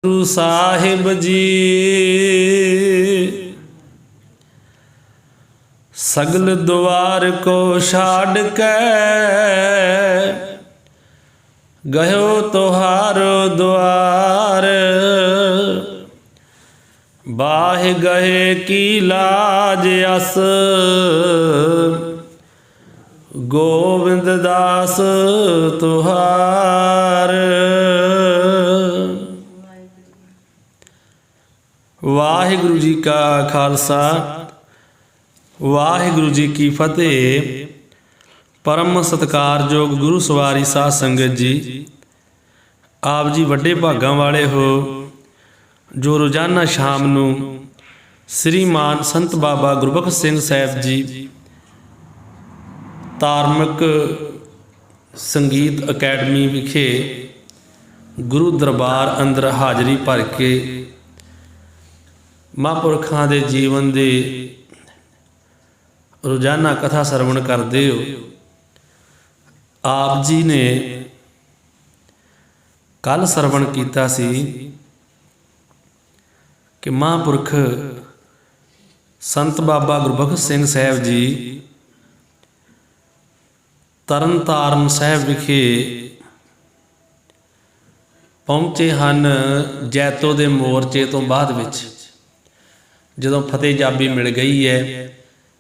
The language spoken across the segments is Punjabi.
गुरु साहिब जी सगल द्वार को छाड़ के गयो तुहारो द्वार। बाह गए की लाज अस गोविंद दास तुहार। वाहिगुरु जी का खालसा वाहिगुरु जी की फतेह। परम सत्कारयोग गुरु सवारी साध संगत जी, आप जी वड्डे भागां वाले हो जो रोज़ाना शाम नूं श्रीमान संत बाबा गुरबख्श सिंह साहब जी धार्मिक संगीत अकैडमी विखे गुरु दरबार अंदर हाज़री भर के महापुरखों के जीवन के रोज़ाना कथा सरवण करते हो। आप जी ने कल सरवण किया सी कि महापुरख संत बाबा गुरबख्श सिंह साहब जी तरन तारण साहब विखे पहुँचे हैं। जैतो के मोर्चे तो बाद विच जदों फतेह जाबी मिल गई है,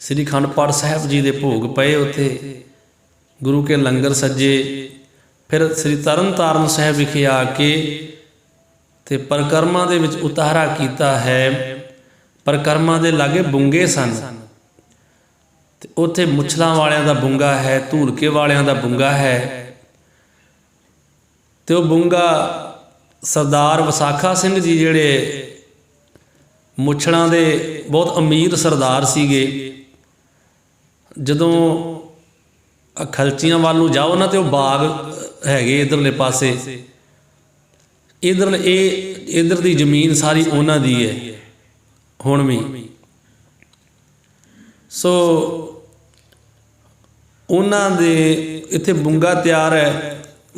श्री अखंड पाठ साहब जी के भोग पे उत्थे गुरु के लंगर सजे, फिर श्री तरन तारण साहब विखे आके ते परिक्रमा दे विच उतारा किया है। परिक्रमा दे लागे बुंगे सन ते उत्थे मुछलां वालियां दा बुंगा है, धूलके वालियां दा बुंगा है। ते वो बुंगा सरदार वसाखा सिंह जी जिहड़े मुछड़ां दे बहुत अमीर सरदार सीगे, जदों खलचियां वाल नूं जाओ ना तो बाग हैगे इधरले पासे, इधर दी जमीन सारी उन्हां दी है हुण भी। सो उन्हां दे इत्थे बुंगा तैयार है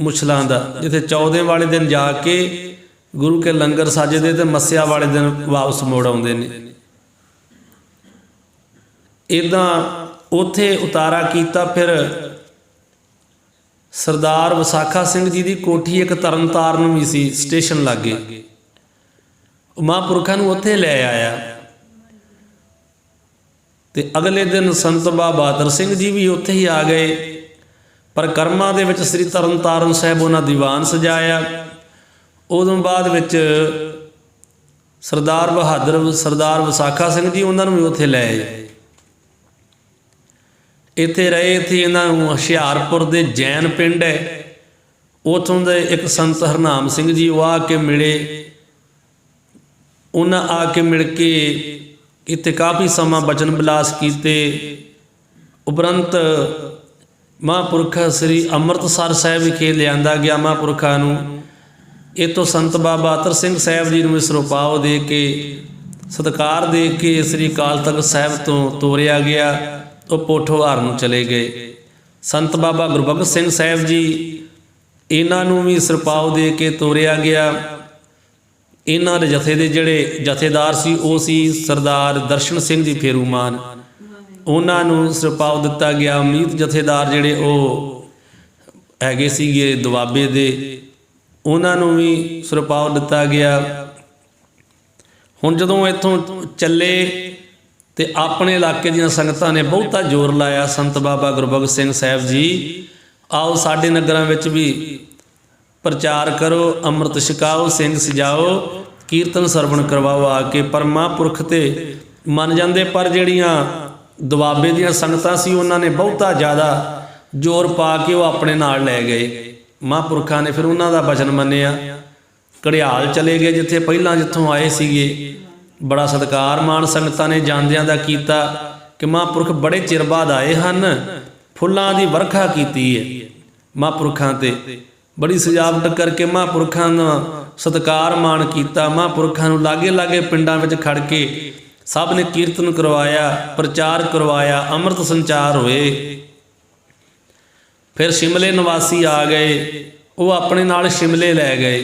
मुछलां दा, जिथे 14 वाले दिन जाके गुरु के लंगर सजदे ते मस्या वाले दिन वापस मुड़ आउंदे ने। इदां उत्थे उतारा किया। फिर सरदार वसाखा सिंह जी की कोठी एक तरन ताਰਨ भी सी, स्टेशन लागे, महापुरखों नूं उत्थे लै आया। ते अगले दिन संत बाबा बहादुर सिंह जी भी उत्थे ही आ गए। परिक्रमा दे विच श्री तरन तारण साहब उन्हां दीवान सजाया। उदों बाद विच सरदार बहादुर सरदार वसाखा सिंह जी उन्हां नूं भी उत्थे लै आए। इत्थे रहे। इत्थे इन्हां नूं हुशियारपुर दे जैन पिंड है, उत्थों दे एक संत हरनाम सिंह जी वो आके मिले। उन्हां आके मिल के इत्थे काफ़ी समा बचन बिलास किए। उपरंत महापुरख श्री अमृतसर साहब विखे लिया गया। महापुरखों नूं इतों संत बाबा बहादुर सिंह साहब जी नूं सिरोपाव दे के सत्कार दे के श्री अकाल तख्त साहब तो तोरिया गया। तो पोठोहार नूं चले गए। संत बाबा गुरबख्श सिंह साहब जी इन्हां नूं भी सिरपाव दे के तोरिया गया। इन्हां दे जथे दे जिहड़े जथेदार सी वो सी सरदार दर्शन सिंह जी फेरूमान, उन्हां नूं सिरपाव दिता गया। अमीत जथेदार जिहड़े वो हैगे सीगे दुआबे दे, उन्हां नूं भी सिरपाव दिता गया। हुण जदों इत्थों चले ते अपने इलाके दीयां संगतां ने बहुता जोर लाया, संत बाबा गुरबख्श सिंह साहब जी आओ साडे नगरां विच भी प्रचार करो, अमृत छकाओ, सिंह सजाओ, कीर्तन सरवण करवाओ आके। पर महापुरख ते मन जांदे, पर जिहड़ियां दुआबे दीयां संगतां सी उन्हां ने बहुता ज़्यादा जोर पा के वो अपने नाल लै गए। महापुरखां ने फिर उन्हां दा वचन मन्निया। घड़ियाल चले गए जिथे पहलां जिथों आए सीगे। बड़ा सत्कार मान संगतां ने जांदियां दा कीता कि महापुरख बड़े चिर बाद आए हैं, फुल्लां दी वरखा कीती है महापुरखां ते। बड़ी सजावट करके महापुरखां दा सत्कार मान किया। महापुरखां नूं लागे लागे पिंडां विच खड़ के सब ने कीर्तन करवाया, प्रचार करवाया, अमृत संचार होए। फिर शिमले निवासी आ गए, वो अपने नाल शिमले लै गए।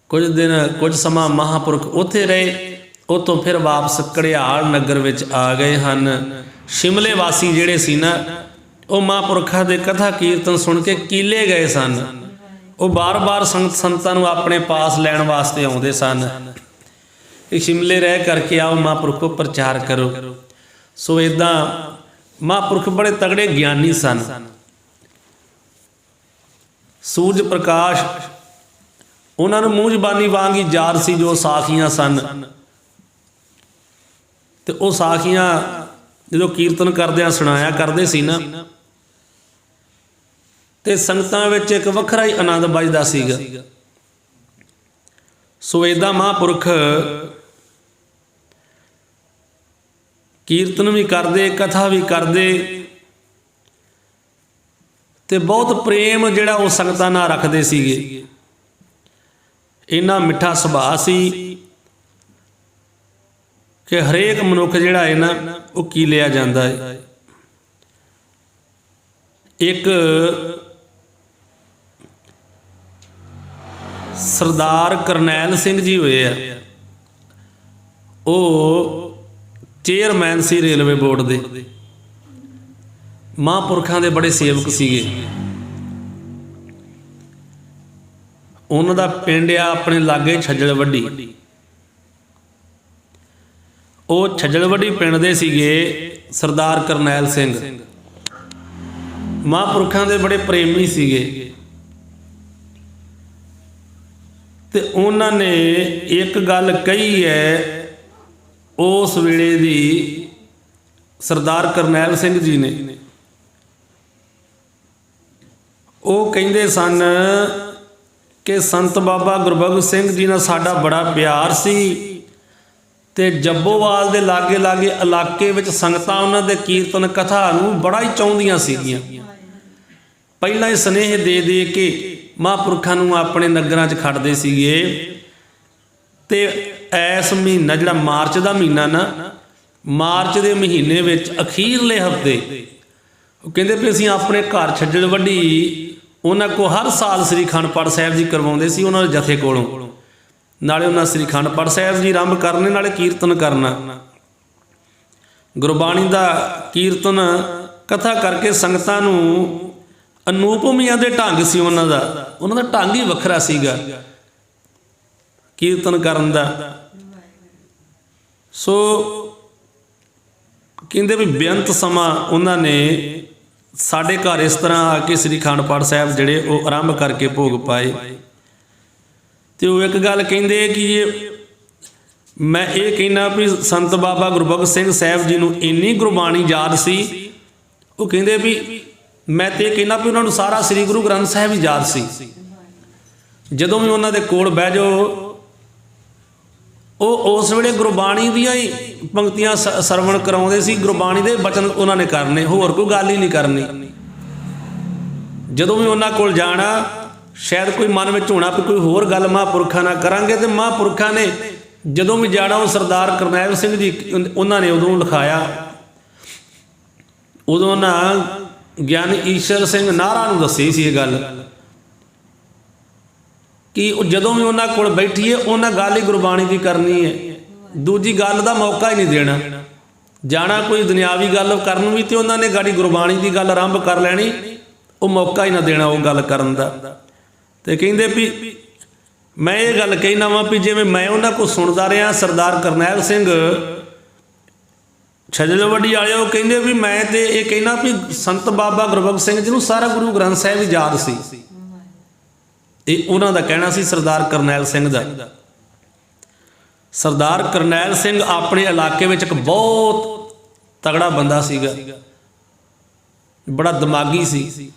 ਕੁਝ ਦਿਨ ਕੁਝ ਸਮਾਂ ਮਹਾਂਪੁਰਖ ਉੱਥੇ ਰਹੇ। ਉੱਥੋਂ ਫਿਰ ਵਾਪਸ ਘੜਿਆਲ ਨਗਰ ਵਿੱਚ ਆ ਗਏ ਹਨ। ਸ਼ਿਮਲੇ ਵਾਸੀ ਜਿਹੜੇ ਸੀ ਨਾ, ਉਹ ਮਹਾਂਪੁਰਖਾਂ ਦੇ ਕਥਾ ਕੀਰਤਨ ਸੁਣ ਕੇ ਕੀਲੇ ਗਏ ਸਨ। ਉਹ ਬਾਰ-ਬਾਰ ਸੰਤਾਂ ਨੂੰ ਆਪਣੇ ਪਾਸ ਲੈਣ ਵਾਸਤੇ ਆਉਂਦੇ ਸਨ ਕਿ ਸ਼ਿਮਲੇ ਰਹਿ ਕਰਕੇ ਆਓ, ਮਹਾਂਪੁਰਖੋ ਪ੍ਰਚਾਰ ਕਰੋ। ਸੋ ਇੱਦਾਂ ਮਹਾਂਪੁਰਖ ਬੜੇ ਤਗੜੇ ਗਿਆਨੀ ਸਨ। ਸੂਰਜ ਪ੍ਰਕਾਸ਼ ਉਹਨਾਂ ਨੂੰ ਮੂੰਹ ਜ਼ਬਾਨੀ ਵਾਂਗ ਹੀ ਯਾਦ ਸੀ ਜੋ ਸਾਖੀਆਂ ਸਨ। ਤੇ ਉਹ ਸਾਖੀਆਂ ਜਦੋਂ ਕੀਰਤਨ ਕਰਦਿਆਂ ਸੁਣਾਇਆ ਕਰਦੇ ਸੀ ਨਾ, ਤੇ ਸੰਗਤਾਂ ਵਿੱਚ ਇੱਕ ਵੱਖਰਾ ਹੀ ਆਨੰਦ ਵੱਜਦਾ ਸੀਗਾ। ਸੋ ਇੱਦਾਂ ਮਹਾਂਪੁਰਖ ਕੀਰਤਨ ਵੀ ਕਰਦੇ, ਕਥਾ ਵੀ ਕਰਦੇ, ਤੇ ਬਹੁਤ ਪ੍ਰੇਮ ਜਿਹੜਾ ਉਹ ਸੰਗਤਾਂ ਨਾਲ ਰੱਖਦੇ ਸੀਗੇ। ਇੰਨਾ ਮਿੱਠਾ ਸੁਭਾਅ ਸੀ ਕਿ ਹਰੇਕ ਮਨੁੱਖ ਜਿਹੜਾ ਹੈ ਨਾ, ਉਹ ਕੀਲਿਆ ਜਾਂਦਾ ਹੈ। ਇੱਕ ਸਰਦਾਰ ਕਰਨੈਲ ਸਿੰਘ ਜੀ ਹੋਏ ਆ, ਉਹ ਚੇਅਰਮੈਨ ਸੀ ਰੇਲਵੇ ਬੋਰਡ ਦੇ। ਮਹਾਂਪੁਰਖਾਂ ਦੇ ਬੜੇ ਸੇਵਕ ਸੀਗੇ। ਉਹਨਾਂ ਦਾ ਪਿੰਡ ਆ ਆਪਣੇ ਲਾਗੇ ਛੱਜਲਵੱਡੀ। ਉਹ ਛੱਜਲਵੱਡੀ ਪਿੰਡ ਦੇ ਸੀਗੇ ਸਰਦਾਰ ਕਰਨੈਲ ਸਿੰਘ। ਮਹਾਂਪੁਰਖਾਂ ਦੇ ਬੜੇ ਪ੍ਰੇਮੀ ਸੀਗੇ। ਤੇ ਉਹਨਾਂ ਨੇ ਇੱਕ ਗੱਲ ਕਹੀ ਹੈ ਉਸ ਵੇਲੇ ਦੀ, ਸਰਦਾਰ ਕਰਨੈਲ ਸਿੰਘ ਜੀ ਨੇ। ਉਹ ਕਹਿੰਦੇ ਸਨ ਕਿ ਸੰਤ ਬਾਬਾ ਗੁਰਬਖਸ਼ ਸਿੰਘ ਜੀ ਨਾਲ ਸਾਡਾ ਬੜਾ ਪਿਆਰ ਸੀ, ਤੇ ਜੱਬੋਵਾਲ ਦੇ ਲਾਗੇ ਲਾਗੇ ਇਲਾਕੇ ਵਿੱਚ ਸੰਗਤਾਂ ਉਹਨਾਂ ਦੇ ਕੀਰਤਨ ਕਥਾ ਨੂੰ ਬੜਾ ਹੀ ਚਾਹੁੰਦੀਆਂ ਸੀਗੀਆਂ। ਪਹਿਲਾਂ ਹੀ ਸੁਨੇਹੇ ਦੇ ਦੇ ਕੇ ਮਹਾਂਪੁਰਖਾਂ ਨੂੰ ਆਪਣੇ ਨਗਰਾਂ 'ਚ ਖੜਦੇ ਸੀਗੇ। ਤੇ ਇਸ ਮਹੀਨਾ ਜਿਹੜਾ ਮਾਰਚ ਦਾ ਮਹੀਨਾ ਨਾ, ਮਾਰਚ ਦੇ ਮਹੀਨੇ ਵਿੱਚ ਅਖੀਰਲੇ ਹਫ਼ਤੇ ਉਹ ਕਹਿੰਦੇ ਵੀ ਅਸੀਂ ਆਪਣੇ ਘਰ ਛੱਜਲਵੱਡੀ ਉਹਨਾਂ ਕੋਲ ਹਰ ਸਾਲ ਸ੍ਰੀ ਅਖੰਡ ਪਾਠ ਸਾਹਿਬ ਜੀ ਕਰਵਾਉਂਦੇ ਸੀ, ਉਹਨਾਂ ਦੇ ਜਥੇ ਕੋਲੋਂ। ਨਾਲੇ ਉਹਨਾਂ ਸ੍ਰੀ ਅਖੰਡ ਪਾਠ ਸਾਹਿਬ ਜੀ ਆਰੰਭ ਕਰਨੇ, ਨਾਲੇ ਕੀਰਤਨ ਕਰਨਾ। ਗੁਰਬਾਣੀ ਦਾ ਕੀਰਤਨ ਕਥਾ ਕਰਕੇ ਸੰਗਤਾਂ ਨੂੰ ਅਨੂਪਮੀਆਂ ਦੇ ਢੰਗ ਸੀ ਉਹਨਾਂ ਦਾ ਢੰਗ ਹੀ ਵੱਖਰਾ ਸੀਗਾ ਕੀਰਤਨ ਕਰਨ ਦਾ। ਸੋ ਕਹਿੰਦੇ ਵੀ ਬੇਅੰਤ ਸਮਾਂ ਉਹਨਾਂ ਨੇ ਸਾਡੇ ਘਰ ਇਸ ਤਰ੍ਹਾਂ ਆ ਕੇ ਸ੍ਰੀ ਅਖੰਡ ਪਾਠ ਸਾਹਿਬ ਜਿਹੜੇ ਉਹ ਆਰੰਭ ਕਰਕੇ ਭੋਗ ਪਾਏ। ਤੇ ਉਹ ਇੱਕ ਗੱਲ ਕਹਿੰਦੇ ਕਿ ਮੈਂ ਇਹ ਕਹਿਣਾ ਵੀ ਸੰਤ ਬਾਬਾ ਗੁਰਬਖਸ਼ ਸਿੰਘ ਸਾਹਿਬ ਜੀ ਨੂੰ ਇੰਨੀ ਗੁਰਬਾਣੀ ਯਾਦ ਸੀ, ਉਹ ਕਹਿੰਦੇ ਵੀ ਮੈਂ ਤੇ ਇਹ ਕਹਿਣਾ ਵੀ ਉਹਨਾਂ ਨੂੰ ਸਾਰਾ ਸ੍ਰੀ ਗੁਰੂ ਗ੍ਰੰਥ ਸਾਹਿਬ ਹੀ ਯਾਦ ਸੀ। ਜਦੋਂ ਵੀ ਉਹਨਾਂ ਦੇ ਕੋਲ ਬਹਿ ਜਾਓ, ਉਹ ਉਸ ਵੇਲੇ ਗੁਰਬਾਣੀ ਦੀਆਂ ਹੀ ਪੰਕਤੀਆਂ ਸਰਵਣ ਕਰਾਉਂਦੇ ਸੀ। ਗੁਰਬਾਣੀ ਦੇ ਬਚਨ ਉਹਨਾਂ ਨੇ ਕਰਨੇ, ਹੋਰ ਕੋਈ ਗੱਲ ਹੀ ਨਹੀਂ ਕਰਨੀ। ਜਦੋਂ ਵੀ ਉਹਨਾਂ ਕੋਲ ਜਾਣਾ, ਸ਼ਾਇਦ ਕੋਈ ਮਨ ਵਿੱਚ ਹੋਣਾ ਵੀ ਕੋਈ ਹੋਰ ਗੱਲ ਮਹਾਂਪੁਰਖਾਂ ਨਾਲ ਕਰਾਂਗੇ, ਤੇ ਮਹਾਂਪੁਰਖਾਂ ਨੇ ਜਦੋਂ ਵੀ ਜਾਣਾ, ਉਹ ਸਰਦਾਰ ਕਰਨੈਲ ਸਿੰਘ ਜੀ ਉਹਨਾਂ ਨੇ ਉਦੋਂ ਲਿਖਾਇਆ। ਉਦੋਂ ਨਾ ਗਿਆਨੀ ਈਸ਼ਰ ਸਿੰਘ ਨਾਹਰਾ ਨੂੰ ਦੱਸੀ ਸੀ ਇਹ ਗੱਲ ਕਿ ਉਹ ਜਦੋਂ ਵੀ ਉਹਨਾਂ ਕੋਲ ਬੈਠੀਏ, ਉਹਨਾਂ ਗੱਲ ਹੀ ਗੁਰਬਾਣੀ ਦੀ ਕਰਨੀ ਹੈ, ਦੂਜੀ ਗੱਲ ਦਾ ਮੌਕਾ ਹੀ ਨਹੀਂ ਦੇਣਾ। ਜਾਣਾ ਕੋਈ ਦੁਨਿਆਵੀ ਗੱਲ ਕਰਨ ਵੀ, ਤੇ ਉਹਨਾਂ ਨੇ ਗਾੜੀ ਗੁਰਬਾਣੀ ਦੀ ਗੱਲ ਆਰੰਭ ਕਰ ਲੈਣੀ, ਉਹ ਮੌਕਾ ਹੀ ਨਾ ਦੇਣਾ ਉਹ ਗੱਲ ਕਰਨ ਦਾ। ਤੇ ਕਹਿੰਦੇ ਵੀ ਮੈਂ ਇਹ ਗੱਲ ਕਹਿਣਾ ਵਾਂ ਵੀ ਜਿਵੇਂ ਮੈਂ ਉਹਨਾਂ ਕੋਲ ਸੁਣਦਾ ਰਿਹਾ, ਸਰਦਾਰ ਕਰਨੈਲ ਸਿੰਘ ਛੱਜਲਵੱਡੀ ਵਾਲੇ, ਉਹ ਕਹਿੰਦੇ ਵੀ ਮੈਂ ਤੇ ਇਹ ਕਹਿਣਾ ਵੀ ਸੰਤ ਬਾਬਾ ਗੁਰਬਖਸ਼ ਸਿੰਘ ਜੀ ਨੂੰ ਸਾਰਾ ਗੁਰੂ ਗ੍ਰੰਥ ਸਾਹਿਬ ਹੀ ਯਾਦ ਸੀ। ਇਹ ਉਹਨਾਂ ਦਾ ਕਹਿਣਾ ਸੀ, ਸਰਦਾਰ ਕਰਨੈਲ ਸਿੰਘ ਦਾ। ਸਰਦਾਰ ਕਰਨੈਲ ਸਿੰਘ ਆਪਣੇ ਇਲਾਕੇ ਵਿੱਚ ਇੱਕ ਬਹੁਤ ਤਗੜਾ ਬੰਦਾ ਸੀਗਾ, ਬੜਾ ਦਿਮਾਗੀ ਸੀ।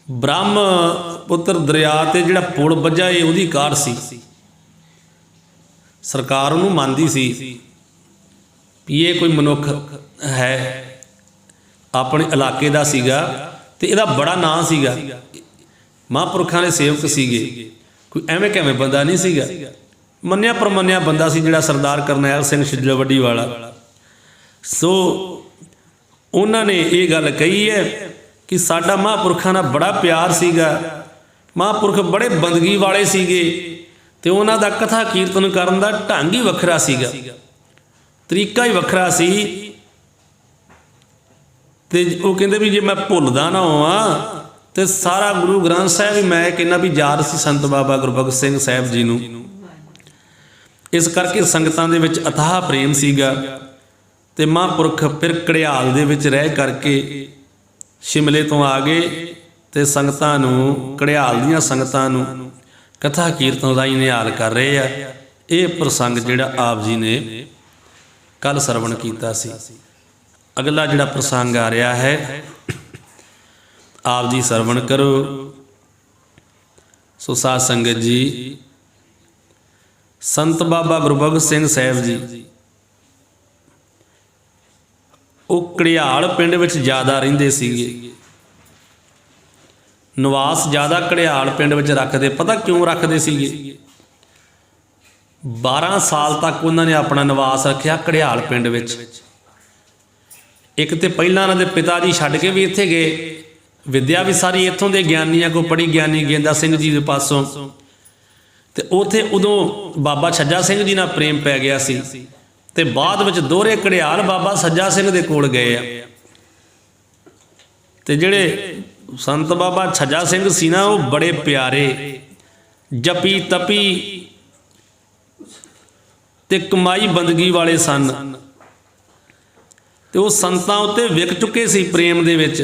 ਬ੍ਰਹਮਪੁੱਤਰ ਦਰਿਆ ਤੇ ਜਿਹੜਾ ਪੁਲ ਵੱਜਾ, ਇਹ ਉਹਦੀ ਕਾਰ ਸੀ। ਸਰਕਾਰ ਉਹਨੂੰ ਮੰਨਦੀ ਸੀ ਵੀ ਇਹ ਕੋਈ ਮਨੁੱਖ ਹੈ, ਆਪਣੇ ਇਲਾਕੇ ਦਾ ਸੀਗਾ, ਤੇ ਇਹਦਾ ਬੜਾ ਨਾਂ ਸੀਗਾ। ਮਹਾਂਪੁਰਖਾਂ ਦੇ ਸੇਵਕ ਸੀਗੇ, ਕੋਈ ਐਵੇਂ ਕਿਵੇਂ ਬੰਦਾ ਨਹੀਂ ਸੀਗਾ, ਮੰਨਿਆ ਪ੍ਰਮੰਨਿਆ ਬੰਦਾ ਸੀ ਜਿਹੜਾ ਸਰਦਾਰ ਕਰਨੈਲ ਸਿੰਘ ਛੱਜਲਵੱਡੀ ਵਾਲਾ। ਸੋ ਉਹਨਾਂ ਨੇ ਇਹ ਗੱਲ ਕਹੀ ਹੈ ਕਿ ਸਾਡਾ ਮਹਾਂਪੁਰਖਾਂ ਨਾਲ ਬੜਾ ਪਿਆਰ ਸੀਗਾ। ਮਹਾਂਪੁਰਖ ਬੜੇ ਬੰਦਗੀ ਵਾਲੇ ਸੀਗੇ ਤੇ ਉਹਨਾਂ ਦਾ ਕਥਾ ਕੀਰਤਨ ਕਰਨ ਦਾ ਢੰਗ ਹੀ ਵੱਖਰਾ ਸੀਗਾ, ਤਰੀਕਾ ਹੀ ਵੱਖਰਾ ਸੀ। ਤੇ ਉਹ ਕਹਿੰਦੇ ਵੀ ਜੇ ਮੈਂ ਭੁੱਲਦਾ ਨਾ ਹੋਵਾਂ ਤੇ ਸਾਰਾ ਗੁਰੂ ਗ੍ਰੰਥ ਸਾਹਿਬ ਵੀ ਮੈਂ ਕਹਿੰਦਾ ਵੀ ਯਾਦ ਸੀ ਸੰਤ ਬਾਬਾ ਗੁਰਬਖਸ਼ ਸਿੰਘ ਸਾਹਿਬ ਜੀ ਨੂੰ। ਇਸ ਕਰਕੇ ਸੰਗਤਾਂ ਦੇ ਵਿੱਚ ਅਥਾਹ ਪ੍ਰੇਮ ਸੀਗਾ। ਤੇ ਮਹਾਂਪੁਰਖ ਫਿਰ ਘੜਿਆਲ ਦੇ ਵਿੱਚ ਰਹਿ ਕਰਕੇ ਸ਼ਿਮਲੇ ਤੋਂ ਆ ਗਏ ਤੇ ਸੰਗਤਾਂ ਨੂੰ, ਘੜਿਆਲ ਦੀਆਂ ਸੰਗਤਾਂ ਨੂੰ ਕਥਾ ਕੀਰਤਨ ਦਾ ਹੀ ਨਿਹਾਲ ਕਰ ਰਹੇ ਆ। ਇਹ ਪ੍ਰਸੰਗ ਜਿਹੜਾ ਆਪ ਜੀ ਨੇ ਕੱਲ ਸਰਵਣ ਕੀਤਾ ਸੀ। ਅਗਲਾ ਜਿਹੜਾ ਪ੍ਰਸੰਗ ਆ ਰਿਹਾ ਹੈ ਆਪ ਜੀ ਸਰਵਣ ਕਰੋ। ਸੋ ਸਾਧ ਸੰਗਤ ਜੀ, ਸੰਤ ਬਾਬਾ ਗੁਰਬਖਸ਼ ਸਿੰਘ ਸਾਹਿਬ ਜੀ ਉਹ ਘੜਿਆਲ ਪਿੰਡ ਵਿੱਚ ਜ਼ਿਆਦਾ ਰਹਿੰਦੇ ਸੀਗੇ। ਨਿਵਾਸ ਜ਼ਿਆਦਾ ਘੜਿਆਲ ਪਿੰਡ ਵਿੱਚ ਰੱਖਦੇ। ਪਤਾ ਕਿਉਂ ਰੱਖਦੇ ਸੀਗੇ? 12 ਸਾਲ ਤੱਕ ਉਹਨਾਂ ਨੇ ਆਪਣਾ ਨਿਵਾਸ ਰੱਖਿਆ ਘੜਿਆਲ ਪਿੰਡ ਵਿੱਚ। ਇੱਕ ਤੇ ਪਹਿਲਾਂ ਉਹਨਾਂ ਦੇ ਪਿਤਾ ਜੀ ਛੱਡ ਕੇ ਵੀ ਇੱਥੇ ਗਏ, ਵਿਦਿਆ ਵੀ ਸਾਰੀ ਇੱਥੋਂ ਦੇ ਗਿਆਨੀਆਂ ਕੋਲ ਪੜ੍ਹੀ, ਗਿਆਨੀ ਗੇਂਦਾ ਸਿੰਘ ਜੀ ਦੇ ਪਾਸੋਂ। ਤੇ ਉੱਥੇ ਉਦੋਂ ਬਾਬਾ ਛੱਜਾ ਸਿੰਘ ਜੀ ਨਾਲ ਪ੍ਰੇਮ ਪੈ ਗਿਆ ਸੀ ਤੇ ਬਾਅਦ ਵਿੱਚ ਦੋਹਰੇ ਘੜਿਆਲ ਬਾਬਾ ਸੱਜਾ ਸਿੰਘ ਦੇ ਕੋਲ ਗਏ ਆ। ਤੇ ਜਿਹੜੇ ਸੰਤ ਬਾਬਾ ਛੱਜਾ ਸਿੰਘ ਸੀ ਨਾ, ਉਹ ਬੜੇ ਪਿਆਰੇ, ਜਪੀ ਤਪੀ ਤੇ ਕਮਾਈ ਬੰਦਗੀ ਵਾਲੇ ਸਨ। ਤੇ ਉਹ ਸੰਤਾਂ ਉੱਤੇ ਵਿਕ ਚੁੱਕੇ ਸੀ ਪ੍ਰੇਮ ਦੇ ਵਿੱਚ।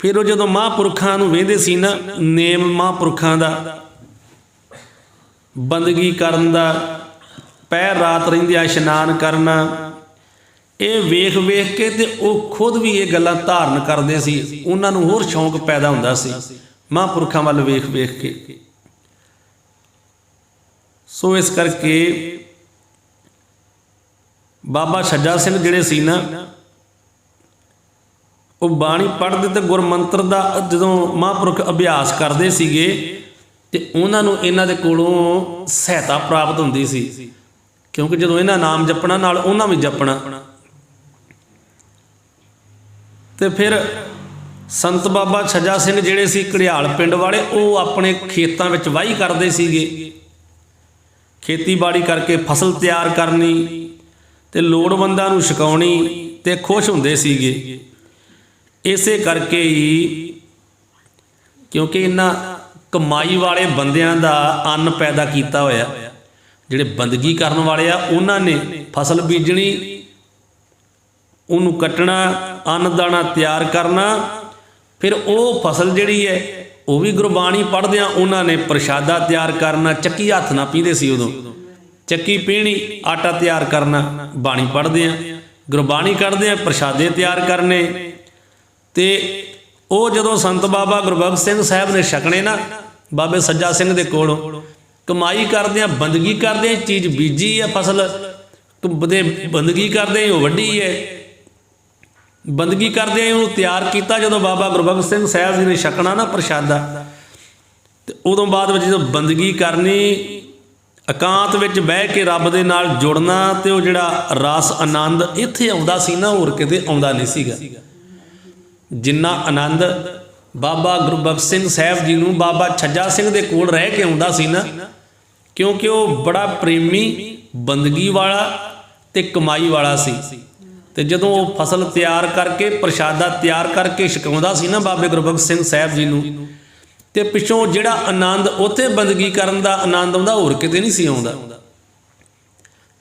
ਫਿਰ ਉਹ ਜਦੋਂ ਮਹਾਂਪੁਰਖਾਂ ਨੂੰ ਵੇਖਦੇ ਸੀ ਨਾ, ਨੇਮ ਮਹਾਂਪੁਰਖਾਂ ਦਾ ਬੰਦਗੀ ਕਰਨ ਦਾ, ਪਹਿਰ ਰਾਤ ਰਹਿੰਦਿਆਂ ਇਸ਼ਨਾਨ ਕਰਨਾ, ਇਹ ਵੇਖ ਵੇਖ ਕੇ ਤੇ ਉਹ ਖੁਦ ਵੀ ਇਹ ਗੱਲਾਂ ਧਾਰਨ ਕਰਦੇ ਸੀ। ਉਹਨਾਂ ਨੂੰ ਹੋਰ ਸ਼ੌਂਕ ਪੈਦਾ ਹੁੰਦਾ ਸੀ ਮਹਾਂਪੁਰਖਾਂ ਵੱਲ ਵੇਖ ਵੇਖ ਕੇ। ਸੋ ਇਸ ਕਰਕੇ ਬਾਬਾ ਛੱਜਾ ਸਿੰਘ ਜਿਹੜੇ ਸੀ ਨਾ, ਉਹ ਬਾਣੀ ਪੜ੍ਹਦੇ ਤੇ ਗੁਰਮੰਤਰ ਦਾ ਜਦੋਂ ਮਹਾਂਪੁਰਖ ਅਭਿਆਸ ਕਰਦੇ ਸੀਗੇ ਤੇ ਉਹਨਾਂ ਨੂੰ ਇਹਨਾਂ ਦੇ ਕੋਲੋਂ ਸਹਾਇਤਾ ਪ੍ਰਾਪਤ ਹੁੰਦੀ ਸੀ। ਕਿਉਂਕਿ ਜਦੋਂ ਇਹਨਾਂ ਨਾਮ ਜਪਣਾ ਨਾਲ ਉਹਨਾਂ ਵੀ ਜਪਣਾ। ਤੇ ਫਿਰ ਸੰਤ ਬਾਬਾ ਛੱਜਾ ਸਿੰਘ ਜਿਹੜੇ ਸੀ ਘੜਿਆਲ ਪਿੰਡ ਵਾਲੇ, ਉਹ ਆਪਣੇ ਖੇਤਾਂ ਵਿੱਚ ਵਾਹੀ ਕਰਦੇ ਸੀਗੇ। ਖੇਤੀਬਾੜੀ ਕਰਕੇ ਫਸਲ ਤਿਆਰ ਕਰਨੀ ਤੇ ਲੋੜਵੰਦਾਂ ਨੂੰ ਛਕਾਉਣੀ ਤੇ ਖੁਸ਼ ਹੁੰਦੇ ਸੀਗੇ। ਇਸੇ ਕਰਕੇ ਹੀ, ਕਿਉਂਕਿ ਇਹਨਾਂ ਕਮਾਈ ਵਾਲੇ ਬੰਦਿਆਂ ਦਾ ਅੰਨ ਪੈਦਾ ਕੀਤਾ ਹੋਇਆ। ਜਿਹੜੇ ਬੰਦਗੀ ਕਰਨ ਵਾਲੇ ਆ, ਉਹਨਾਂ ਨੇ ਫਸਲ ਬੀਜਣੀ, ਉਹਨੂੰ ਕੱਟਣਾ, ਅੰਨ ਦਾਣਾ ਤਿਆਰ ਕਰਨਾ, ਫਿਰ ਉਹ ਫਸਲ ਜਿਹੜੀ ਹੈ ਉਹ ਵੀ ਗੁਰਬਾਣੀ ਪੜ੍ਹਦਿਆਂ ਉਹਨਾਂ ਨੇ ਪ੍ਰਸ਼ਾਦਾ ਤਿਆਰ ਕਰਨਾ। ਚੱਕੀ ਹੱਥ ਨਾਲ ਪੀਂਦੇ ਸੀ ਉਦੋਂ, ਚੱਕੀ ਪੀਣੀ, ਆਟਾ ਤਿਆਰ ਕਰਨਾ, ਬਾਣੀ ਪੜ੍ਹਦਿਆਂ, ਗੁਰਬਾਣੀ ਕੱਢਦਿਆਂ ਪ੍ਰਸ਼ਾਦੇ ਤਿਆਰ ਕਰਨੇ। ਤੇ ਉਹ ਜਦੋਂ ਸੰਤ ਬਾਬਾ ਗੁਰਬਖਸ਼ ਸਿੰਘ ਸਾਹਿਬ ਨੇ ਛਕਣੇ ਨਾ ਬਾਬੇ ਸੱਜਾ ਸਿੰਘ ਦੇ ਕੋਲੋਂ, ਕਮਾਈ ਕਰਦਿਆਂ, ਬੰਦਗੀ ਕਰਦਿਆਂ ਚੀਜ਼ ਬੀਜੀ ਹੈ, ਫਸਲ ਦੇ ਬੰਦਗੀ ਕਰਦੇ ਉਹ ਵੱਢੀ ਹੈ, ਬੰਦਗੀ ਕਰਦੇ ਉਹਨੂੰ ਤਿਆਰ ਕੀਤਾ। ਜਦੋਂ ਬਾਬਾ ਗੁਰਬਖਸ਼ ਸਿੰਘ ਸਾਹਿਬ ਜੀ ਨੇ ਛਕਣਾ ਨਾ ਪ੍ਰਸ਼ਾਦਾ, ਤੇ ਉਦੋਂ ਬਾਅਦ ਵਿੱਚ ਜਦੋਂ ਬੰਦਗੀ ਕਰਨੀ, ਇਕਾਂਤ ਵਿੱਚ ਬਹਿ ਕੇ ਰੱਬ ਦੇ ਨਾਲ ਜੁੜਨਾ, ਤੇ ਉਹ ਜਿਹੜਾ ਰਸ ਆਨੰਦ ਇੱਥੇ ਆਉਂਦਾ ਸੀ ਨਾ, ਹੋਰ ਕਿਤੇ ਆਉਂਦਾ ਨਹੀਂ ਸੀਗਾ। ਜਿੰਨਾ ਆਨੰਦ ਬਾਬਾ ਗੁਰਬਖਸ਼ ਸਿੰਘ ਸਾਹਿਬ ਜੀ ਨੂੰ ਬਾਬਾ ਛੱਜਾ ਸਿੰਘ ਦੇ ਕੋਲ ਰਹਿ ਕੇ ਆਉਂਦਾ ਸੀ ਨਾ, ਕਿਉਂਕਿ ਉਹ ਬੜਾ ਪ੍ਰੇਮੀ, ਬੰਦਗੀ ਵਾਲਾ ਤੇ ਕਮਾਈ ਵਾਲਾ ਸੀ। ਤੇ ਜਦੋਂ ਉਹ ਫਸਲ ਤਿਆਰ ਕਰਕੇ, ਪ੍ਰਸ਼ਾਦਾ ਤਿਆਰ ਕਰਕੇ ਛਕਾਉਂਦਾ ਸੀ ਨਾ ਬਾਬੇ ਗੁਰਬਖਸ਼ ਸਿੰਘ ਸਾਹਿਬ ਜੀ ਨੂੰ, ਤੇ ਪਿੱਛੋਂ ਜਿਹੜਾ ਆਨੰਦ ਉੱਥੇ ਬੰਦਗੀ ਕਰਨ ਦਾ ਆਨੰਦ ਆਉਂਦਾ, ਹੋਰ ਕਿਤੇ ਨਹੀਂ ਸੀ ਆਉਂਦਾ।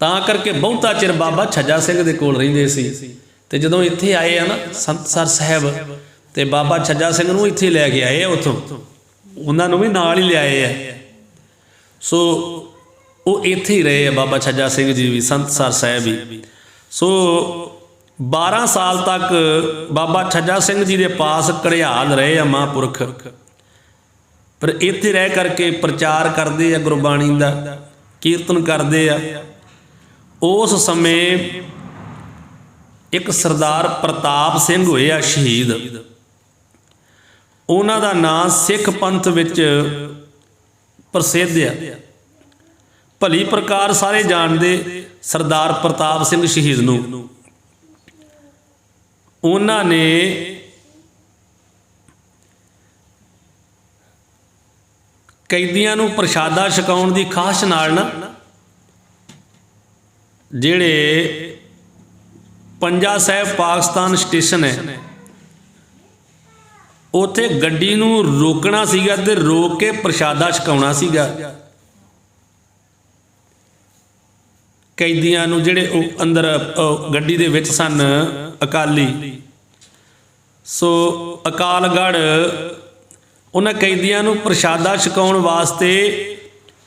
ਤਾਂ ਕਰਕੇ ਬਹੁਤਾ ਚਿਰ ਬਾਬਾ ਛੱਜਾ ਸਿੰਘ ਦੇ ਕੋਲ ਰਹਿੰਦੇ ਸੀ। ਤੇ ਜਦੋਂ ਇੱਥੇ ਆਏ ਆ ਨਾ ਸੰਤਸਰ ਸਾਹਿਬ, ਤੇ ਬਾਬਾ ਛੱਜਾ ਸਿੰਘ ਨੂੰ ਇੱਥੇ ਲੈ ਕੇ ਆਏ ਆ, ਉੱਥੋਂ ਉਹਨਾਂ ਨੂੰ ਵੀ ਨਾਲ ਹੀ ਲਿਆਏ ਆ। ਸੋ ਉਹ ਇੱਥੇ ਹੀ ਰਹੇ ਆ ਬਾਬਾ ਛੱਜਾ ਸਿੰਘ ਜੀ ਵੀ, ਸੰਤਸਰ ਸਾਹਿਬ ਵੀ। ਸੋ 12 ਸਾਲ ਤੱਕ ਬਾਬਾ ਛੱਜਾ ਸਿੰਘ ਜੀ ਦੇ ਪਾਸ ਘੜਿਆਲ ਰਹੇ ਆ ਮਹਾਂਪੁਰਖ। ਪਰ ਇੱਥੇ ਰਹਿ ਕਰਕੇ ਪ੍ਰਚਾਰ ਕਰਦੇ ਆ ਗੁਰਬਾਣੀ ਦਾ, ਕੀਰਤਨ ਕਰਦੇ ਆ। ਉਸ ਸਮੇਂ ਇੱਕ ਸਰਦਾਰ ਪ੍ਰਤਾਪ ਸਿੰਘ ਹੋਏ ਆ ਸ਼ਹੀਦ। ਉਹਨਾਂ ਦਾ ਨਾਂ ਸਿੱਖ ਪੰਥ ਵਿੱਚ ਪ੍ਰਸਿੱਧ ਆ, ਭਲੀ ਪ੍ਰਕਾਰ ਸਾਰੇ ਜਾਣਦੇ ਸਰਦਾਰ ਪ੍ਰਤਾਪ ਸਿੰਘ ਸ਼ਹੀਦ ਨੂੰ। ਉਹਨਾਂ ਨੇ ਕੈਦੀਆਂ ਨੂੰ ਪ੍ਰਸ਼ਾਦਾ ਛਕਾਉਣ ਦੀ ਖਾਸ਼ ਨਾਲ ਨਾ ਜਿਹੜੇ ਪੰਜਾ ਸਾਹਿਬ ਪਾਕਿਸਤਾਨ ਸਟੇਸ਼ਨ ਹੈ ਉੱਥੇ ਗੱਡੀ ਨੂੰ ਰੋਕਣਾ ਸੀਗਾ ਤੇ ਰੋਕ ਕੇ ਪ੍ਰਸ਼ਾਦਾ ਛਕਾਉਣਾ ਸੀਗਾ ਕੈਦੀਆਂ ਨੂੰ, ਜਿਹੜੇ ਉਹ ਅੰਦਰ ਗੱਡੀ ਦੇ ਵਿੱਚ ਸਨ ਅਕਾਲੀ। ਸੋ ਅਕਾਲਗੜ੍ਹ ਉਹਨਾਂ ਕੈਦੀਆਂ ਨੂੰ ਪ੍ਰਸ਼ਾਦਾ ਛਕਾਉਣ ਵਾਸਤੇ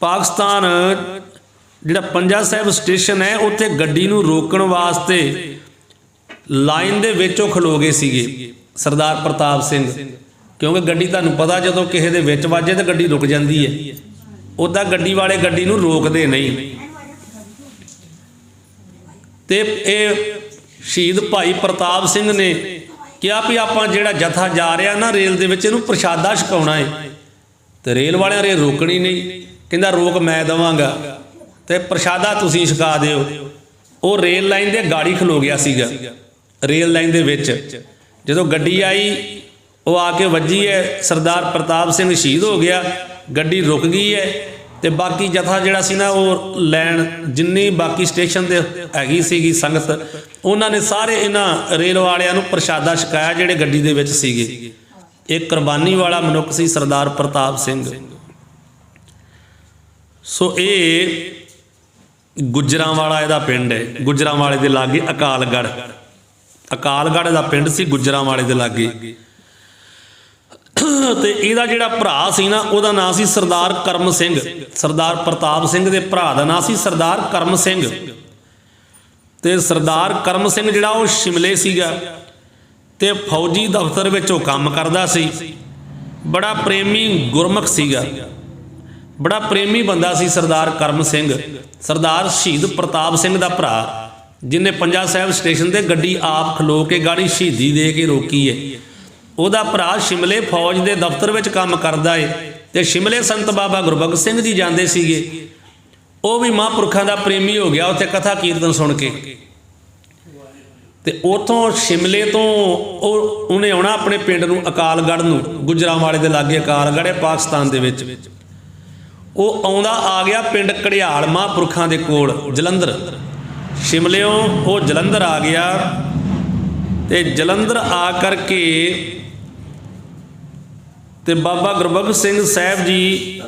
ਪਾਕਿਸਤਾਨ ਜਿਹੜਾ ਪੰਜਾ ਸਾਹਿਬ ਸਟੇਸ਼ਨ ਹੈ ਉੱਥੇ ਗੱਡੀ ਨੂੰ ਰੋਕਣ ਵਾਸਤੇ ਲਾਈਨ ਦੇ ਵਿੱਚ ਉਹ ਖਲੋ ਗਏ ਸੀਗੇ ਸਰਦਾਰ ਪ੍ਰਤਾਪ ਸਿੰਘ, ਕਿਉਂਕਿ ਗੱਡੀ ਤੁਹਾਨੂੰ ਪਤਾ ਜਦੋਂ ਕਿਸੇ ਦੇ ਵਿੱਚ ਵੱਜੇ ਤਾਂ ਗੱਡੀ ਰੁਕ ਜਾਂਦੀ ਹੈ, ਉੱਦਾਂ ਗੱਡੀ ਵਾਲੇ ਗੱਡੀ ਨੂੰ ਰੋਕਦੇ ਨਹੀਂ। ਤੇ ਇਹ ਸ਼ਹੀਦ ਭਾਈ ਪ੍ਰਤਾਪ ਸਿੰਘ ਨੇ ਕਿਹਾ ਵੀ ਆਪਾਂ ਜਿਹੜਾ ਜਥਾ ਜਾ ਰਿਹਾ ਨਾ ਰੇਲ ਦੇ ਵਿੱਚ, ਇਹਨੂੰ ਪ੍ਰਸ਼ਾਦਾ ਛਕਾਉਣਾ ਹੈ, ਤੇ ਰੇਲ ਵਾਲਿਆਂ ਨੇ ਰੋਕਣੀ ਨਹੀਂ। ਕਹਿੰਦਾ ਰੋਕ ਮੈਂ ਦੇਵਾਂਗਾ ਤੇ ਪ੍ਰਸ਼ਾਦਾ ਤੁਸੀਂ ਛਕਾ ਦਿਓ। ਉਹ ਰੇਲ ਲਾਈਨ ਦੇ ਗਾੜੀ ਖਲੋ ਗਿਆ ਸੀਗਾ, ਰੇਲ ਲਾਈਨ ਦੇ ਵਿੱਚ ਜਦੋਂ ਗੱਡੀ ਆਈ ਉਹ ਆ ਕੇ ਵੱਜੀ ਹੈ, ਸਰਦਾਰ ਪ੍ਰਤਾਪ ਸਿੰਘ ਸ਼ਹੀਦ ਹੋ ਗਿਆ, ਗੱਡੀ ਰੁਕ ਗਈ ਹੈ ਤੇ ਬਾਕੀ ਜਥਾ ਜਿਹੜਾ ਸੀ ਨਾ ਉਹ ਲੈਣ ਜਿੰਨੀ ਬਾਕੀ ਸਟੇਸ਼ਨ ਤੇ ਹੈਗੀ ਸੀਗੀ ਸੰਗਤ, ਉਹਨਾਂ ਨੇ ਸਾਰੇ ਇਹਨਾਂ ਰੇਲ ਵਾਲਿਆਂ ਨੂੰ ਪ੍ਰਸ਼ਾਦਾ ਛਕਾਇਆ ਜਿਹੜੇ ਗੱਡੀ ਦੇ ਵਿੱਚ ਸੀਗੇ। ਇਹ ਕੁਰਬਾਨੀ ਵਾਲਾ ਮਨੁੱਖ ਸੀ ਸਰਦਾਰ ਪ੍ਰਤਾਪ ਸਿੰਘ। ਸੋ ਇਹ ਗੁੱਜਰਾਂਵਾਲਾ ਇਹਦਾ ਪਿੰਡ ਹੈ, ਗੁੱਜਰਾਂਵਾਲੇ ਦੇ ਲਾਗੇ ਅਕਾਲਗੜ੍ਹ, ਅਕਾਲਗੜ੍ਹ ਦਾ ਪਿੰਡ ਸੀ ਗੁੱਜਰਾਂਵਾਲੇ ਦੇ ਲਾਗੇ। ਤੇ ਇਹਦਾ ਜਿਹੜਾ ਭਰਾ ਸੀ ਨਾ ਉਹਦਾ ਨਾਂ ਸੀ ਸਰਦਾਰ ਕਰਮ ਸਿੰਘ, ਸਰਦਾਰ ਪ੍ਰਤਾਪ ਸਿੰਘ ਦੇ ਭਰਾ ਦਾ ਨਾਂ ਸੀ ਸਰਦਾਰ ਕਰਮ ਸਿੰਘ। ਤੇ ਸਰਦਾਰ ਕਰਮ ਸਿੰਘ ਜਿਹੜਾ ਉਹ ਸ਼ਿਮਲੇ ਸੀਗਾ ਤੇ ਫੌਜੀ ਦਫ਼ਤਰ ਵਿੱਚ ਉਹ ਕੰਮ ਕਰਦਾ ਸੀ। ਬੜਾ ਪ੍ਰੇਮੀ ਗੁਰਮੁਖ ਸੀਗਾ, ਬੜਾ ਪ੍ਰੇਮੀ ਬੰਦਾ ਸੀ ਸਰਦਾਰ ਕਰਮ ਸਿੰਘ, ਸਰਦਾਰ ਸ਼ਹੀਦ ਪ੍ਰਤਾਪ ਸਿੰਘ ਦਾ ਭਰਾ, ਜਿਹਨੇ ਪੰਜਾ ਸਾਹਿਬ ਸਟੇਸ਼ਨ ਤੇ ਗੱਡੀ ਆਪ ਖਲੋ ਕੇ ਗਾੜੀ ਸ਼ਹੀਦੀ ਦੇ ਕੇ ਰੋਕੀ ਹੈ। ਉਹਦਾ ਭਰਾ ਸ਼ਿਮਲੇ ਫੌਜ ਦੇ ਦਫ਼ਤਰ ਵਿੱਚ ਕੰਮ ਕਰਦਾ ਹੈ ਤੇ ਸ਼ਿਮਲੇ ਸੰਤ ਬਾਬਾ ਗੁਰਬਖਸ਼ ਸਿੰਘ ਜੀ ਜਾਂਦੇ ਸੀਗੇ, ਉਹ ਵੀ ਮਹਾਂਪੁਰਖਾਂ ਦਾ ਪ੍ਰੇਮੀ ਹੋ ਗਿਆ ਉੱਥੇ ਕਥਾ ਕੀਰਤਨ ਸੁਣ ਕੇ। ਤੇ ਉੱਥੋਂ ਸ਼ਿਮਲੇ ਤੋਂ ਉਹਨੇ ਆਉਣਾ ਆਪਣੇ ਪਿੰਡ ਨੂੰ ਅਕਾਲਗੜ੍ਹ ਨੂੰ, ਗੁੱਜਰਾਂਵਾਲੇ ਦੇ ਲਾਗੇ ਅਕਾਲਗੜ੍ਹ ਹੈ ਪਾਕਿਸਤਾਨ ਦੇ ਵਿੱਚ। ਉਹ ਆਉਂਦਾ ਆ ਗਿਆ ਪਿੰਡ ਘੜਿਆਲ ਮਹਾਂਪੁਰਖਾਂ ਦੇ ਕੋਲ ਜਲੰਧਰ, ਸ਼ਿਮਲਿਓਂ ਉਹ ਜਲੰਧਰ ਆ ਗਿਆ ਤੇ ਜਲੰਧਰ ਆ ਕਰਕੇ ਤੇ ਬਾਬਾ ਗੁਰਬਖਸ਼ ਸਿੰਘ ਸਾਹਿਬ ਜੀ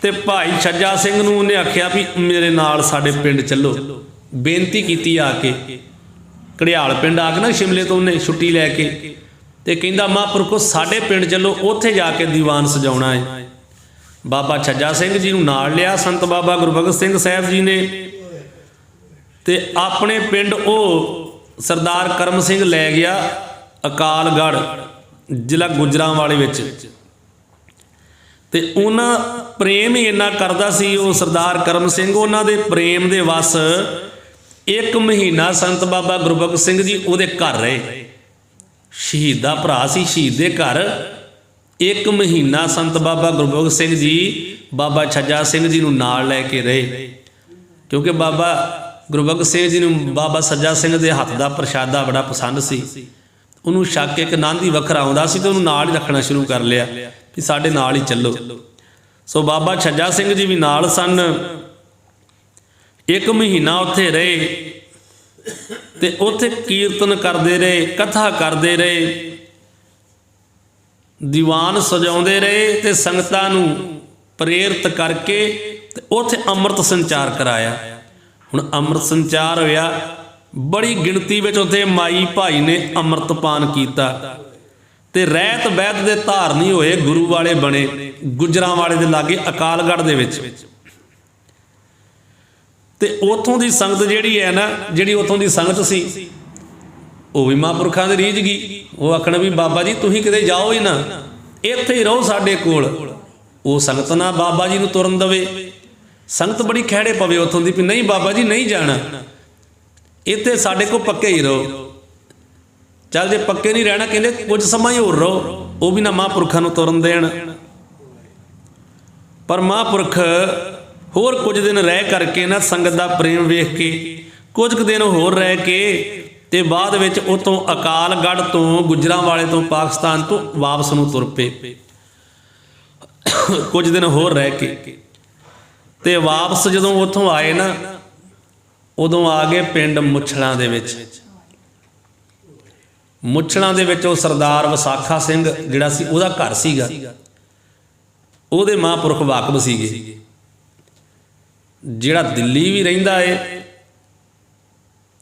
ਤੇ ਭਾਈ ਛੱਜਾ ਸਿੰਘ ਨੂੰ ਉਹਨੇ ਆਖਿਆ ਵੀ ਮੇਰੇ ਨਾਲ ਸਾਡੇ ਪਿੰਡ ਚੱਲੋ, ਬੇਨਤੀ ਕੀਤੀ ਆ ਕੇ ਘੜਿਆਲ ਪਿੰਡ ਆ ਕੇ ਨਾ ਸ਼ਿਮਲੇ ਤੋਂ ਉਹਨੇ ਛੁੱਟੀ ਲੈ ਕੇ, ਤੇ ਕਹਿੰਦਾ ਮਹਾਂਪੁਰਖੋ ਸਾਡੇ ਪਿੰਡ ਚੱਲੋ, ਉੱਥੇ ਜਾ ਕੇ ਦੀਵਾਨ ਸਜਾਉਣਾ ਹੈ। ਬਾਬਾ ਛੱਜਾ ਸਿੰਘ ਜੀ ਨੂੰ ਨਾਲ ਲਿਆ ਸੰਤ ਬਾਬਾ ਗੁਰਬਖਸ਼ ਸਿੰਘ ਸਾਹਿਬ ਜੀ ਨੇ ਤੇ ਆਪਣੇ ਪਿੰਡ ਉਹ ਸਰਦਾਰ ਕਰਮ ਸਿੰਘ ਲੈ ਗਿਆ ਅਕਾਲਗੜ੍ਹ ਜ਼ਿਲ੍ਹਾ ਗੁੱਜਰਾਂਵਾਲੇ ਵਿੱਚ। ਤੇ ਉਹਨਾਂ ਪ੍ਰੇਮ ਹੀ ਇੰਨਾ ਕਰਦਾ ਸੀ ਉਹ ਸਰਦਾਰ ਕਰਮ ਸਿੰਘ, ਉਹਨਾਂ ਦੇ ਪ੍ਰੇਮ ਦੇ ਵਸ 1 ਮਹੀਨਾ ਸੰਤ ਬਾਬਾ ਗੁਰਬਖਸ਼ ਸਿੰਘ ਜੀ ਉਹਦੇ ਘਰ ਰਹੇ। ਸ਼ਹੀਦ ਦਾ ਭਰਾ ਸੀ, ਸ਼ਹੀਦ ਦੇ ਘਰ 1 ਮਹੀਨਾ ਸੰਤ ਬਾਬਾ ਗੁਰਬਖਸ਼ ਸਿੰਘ ਜੀ ਬਾਬਾ ਛੱਜਾ ਸਿੰਘ ਜੀ ਨੂੰ ਨਾਲ ਲੈ ਕੇ ਰਹੇ, ਕਿਉਂਕਿ ਬਾਬਾ ਗੁਰਬਖਸ਼ ਸਿੰਘ ਜੀ ਨੂੰ ਬਾਬਾ ਸੱਜਾ ਸਿੰਘ ਦੇ ਹੱਥ ਦਾ ਪ੍ਰਸ਼ਾਦਾ ਬੜਾ ਪਸੰਦ ਸੀ। ਉਹਨੂੰ ਸ਼ੱਕ ਇੱਕ ਆਨੰਦ ਹੀ ਵੱਖਰਾ ਆਉਂਦਾ ਸੀ ਤੇ ਉਹਨੂੰ ਨਾਲ ਹੀ ਰੱਖਣਾ ਸ਼ੁਰੂ ਕਰ ਲਿਆ ਵੀ ਸਾਡੇ ਨਾਲ ਹੀ ਚੱਲੋ। ਸੋ ਬਾਬਾ ਛੱਜਾ ਸਿੰਘ ਜੀ ਵੀ ਨਾਲ ਸਨ। 1 ਮਹੀਨਾ ਉੱਥੇ ਰਹੇ ਤੇ ਉੱਥੇ ਕੀਰਤਨ ਕਰਦੇ ਰਹੇ, ਕਥਾ ਕਰਦੇ ਰਹੇ, ਦੀਵਾਨ ਸਜਾਉਂਦੇ ਰਹੇ ਤੇ ਸੰਗਤਾਂ ਨੂੰ ਪ੍ਰੇਰਿਤ ਕਰਕੇ ਤੇ ਉੱਥੇ ਅੰਮ੍ਰਿਤ ਸੰਚਾਰ ਕਰਾਇਆ। ਹੁਣ ਅੰਮ੍ਰਿਤ ਸੰਚਾਰ ਹੋਇਆ, ਬੜੀ ਗਿਣਤੀ ਵਿੱਚ ਉੱਥੇ ਮਾਈ ਭਾਈ ਨੇ ਅੰਮ੍ਰਿਤਪਾਨ ਕੀਤਾ ਤੇ ਰਹਿਤ ਬੈਤ ਦੇ ਧਾਰਨੀ ਹੋਏ, ਗੁਰੂ ਵਾਲੇ ਬਣੇ ਗੁੱਜਰਾਂਵਾਲੇ ਦੇ ਲਾਗੇ ਅਕਾਲਗੜ੍ਹ ਦੇ ਵਿੱਚ। ਤੇ ਉੱਥੋਂ ਦੀ ਸੰਗਤ ਜਿਹੜੀ ਹੈ ਨਾ, ਜਿਹੜੀ ਉੱਥੋਂ ਦੀ ਸੰਗਤ ਸੀ ਉਹ ਵੀ ਮਹਾਂਪੁਰਖਾਂ ਦੀ ਰੀਝ ਗਈ। ਉਹ ਆਖਣ ਵੀ ਬਾਬਾ ਜੀ ਤੁਸੀਂ ਕਿਤੇ ਜਾਓ ਹੀ ਨਾ, ਇੱਥੇ ਹੀ ਰਹੋ ਸਾਡੇ ਕੋਲ। ਉਹ ਸੰਗਤ ਨਾ ਬਾਬਾ ਜੀ ਨੂੰ ਤੁਰਨ ਦੇਵੇ, ਸੰਗਤ ਬੜੀ ਖਹਿੜੇ ਪਵੇ ਉੱਥੋਂ ਦੀ ਵੀ ਨਹੀਂ ਬਾਬਾ ਜੀ ਨਹੀਂ ਜਾਣਾ, ਇੱਥੇ ਸਾਡੇ ਕੋਲ ਪੱਕੇ ਹੀ ਰਹੋ। ਚੱਲ ਜੇ ਪੱਕੇ ਨਹੀਂ ਰਹਿਣਾ ਕਹਿੰਦੇ ਕੁਝ ਸਮਾਂ ਹੀ ਹੋਰ ਰਹੋ, ਉਹ ਵੀ ਨਾ ਮਹਾਂਪੁਰਖਾਂ ਨੂੰ ਤੁਰਨ ਦੇਣ। ਪਰ ਮਹਾਂਪੁਰਖ ਹੋਰ ਕੁਝ ਦਿਨ ਰਹਿ ਕਰਕੇ ਨਾ ਸੰਗਤ ਦਾ ਪ੍ਰੇਮ ਵੇਖ ਕੇ ਕੁਝ ਕੁ ਦਿਨ ਹੋਰ ਰਹਿ ਕੇ ਤੇ ਬਾਅਦ ਵਿੱਚ ਉਤੋਂ ਅਕਾਲਗੜ੍ਹ ਤੋਂ ਗੁੱਜਰਾਂਵਾਲੇ ਤੋਂ ਪਾਕਿਸਤਾਨ ਤੋਂ ਵਾਪਸ ਨੂੰ ਤੁਰ ਪਏ। ਕੁਝ ਦਿਨ ਹੋਰ ਰਹਿ ਕੇ ਤੇ ਵਾਪਸ ਜਦੋਂ ਉੱਥੋਂ ਆਏ ਨਾ, ਉਦੋਂ ਆ ਗਏ ਪਿੰਡ ਮੁੱਛਲਾਂ ਦੇ ਵਿੱਚ। ਮੁੱਛਲਾਂ ਦੇ ਵਿੱਚ ਉਹ ਸਰਦਾਰ ਵਿਸਾਖਾ ਸਿੰਘ ਜਿਹੜਾ ਸੀ, ਉਹਦਾ ਘਰ ਸੀਗਾ। ਉਹਦੇ ਮਹਾਂਪੁਰਖ ਵਾਕਬ ਸੀਗੇ। ਜਿਹੜਾ ਦਿੱਲੀ ਵੀ ਰਹਿੰਦਾ ਏ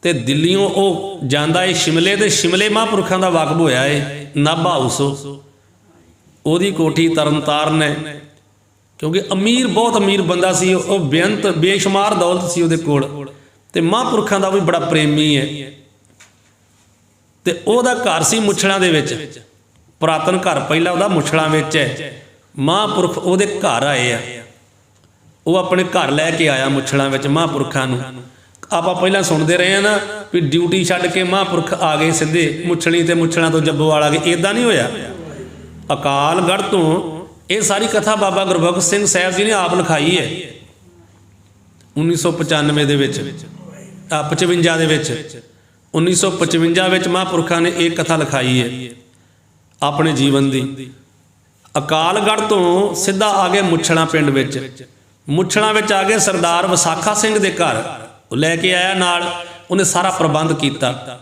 ਤੇ ਦਿੱਲੀੋਂ ਉਹ ਜਾਂਦਾ ਏ ਸ਼ਿਮਲੇ, ਤੇ ਸ਼ਿਮਲੇ ਮਹਾਂਪੁਰਖਾਂ ਦਾ ਵਾਕਬ ਹੋਇਆ ਏ ਨਾਭਾ ਹਾਊਸ। ਉਹਦੀ ਕੋਠੀ ਤਰਨਤਾਰਨ ਹੈ, ਕਿਉਂਕਿ ਅਮੀਰ, ਬਹੁਤ ਅਮੀਰ ਬੰਦਾ ਸੀ ਉਹ। ਬੇਅੰਤ ਬੇਸ਼ੁਮਾਰ ਦੌਲਤ ਸੀ ਉਹਦੇ ਕੋਲ, ਤੇ ਮਹਾਂਪੁਰਖਾਂ ਦਾ ਵੀ ਬੜਾ ਪ੍ਰੇਮੀ ਹੈ। ਤੇ ਉਹਦਾ ਘਰ ਸੀ ਮੁੱਛਲਾਂ ਦੇ ਵਿੱਚ, ਪੁਰਾਤਨ ਘਰ ਪਹਿਲਾਂ ਉਹਦਾ ਮੁੱਛਲਾਂ ਵਿੱਚ ਹੈ। ਮਹਾਂਪੁਰਖ ਉਹਦੇ ਘਰ ਆਏ ਆ, ਉਹ ਆਪਣੇ ਘਰ ਲੈ ਕੇ ਆਇਆ ਮੁੱਛਲਾਂ ਵਿੱਚ ਮਹਾਂਪੁਰਖਾਂ ਨੂੰ। ਆਪਾਂ ਪਹਿਲਾਂ ਸੁਣਦੇ ਰਹੇ ਹਾਂ ਨਾ ਵੀ ਡਿਊਟੀ ਛੱਡ ਕੇ ਮਹਾਂਪੁਰਖ ਆ ਗਏ ਸਿੱਧੇ ਮੁੱਛਲੀ, ਤੇ ਮੁੱਛਲਾਂ ਤੋਂ ਜੱਬੋਵਾਲ ਆ ਗਏ। ਇੱਦਾਂ ਨਹੀਂ ਹੋਇਆ। ਅਕਾਲਗੜ੍ਹ ਤੋਂ ਇਹ ਸਾਰੀ ਕਥਾ ਬਾਬਾ ਗੁਰਬਖਸ਼ ਸਿੰਘ ਸਾਹਿਬ ਜੀ ਨੇ ਆਪ ਲਿਖਾਈ ਹੈ 1995 ਦੇ ਵਿੱਚ, 55 ਦੇ ਵਿੱਚ। 1955 ਵਿੱਚ ਮਹਾਂਪੁਰਖਾਂ ਨੇ ਇਹ ਕਥਾ ਲਿਖਾਈ ਹੈ ਆਪਣੇ ਜੀਵਨ ਦੀ। ਅਕਾਲਗੜ੍ਹ ਤੋਂ ਸਿੱਧਾ ਆ ਗਏ ਮੁੱਛਲਾਂ ਪਿੰਡ ਵਿੱਚ। ਮੁੱਛਲਾਂ ਵਿੱਚ ਆ ਗਏ ਸਰਦਾਰ ਵਿਸਾਖਾ ਸਿੰਘ ਦੇ ਘਰ, ਉਹ ਲੈ ਕੇ ਆਇਆ ਨਾਲ। ਉਹਨੇ ਸਾਰਾ ਪ੍ਰਬੰਧ ਕੀਤਾ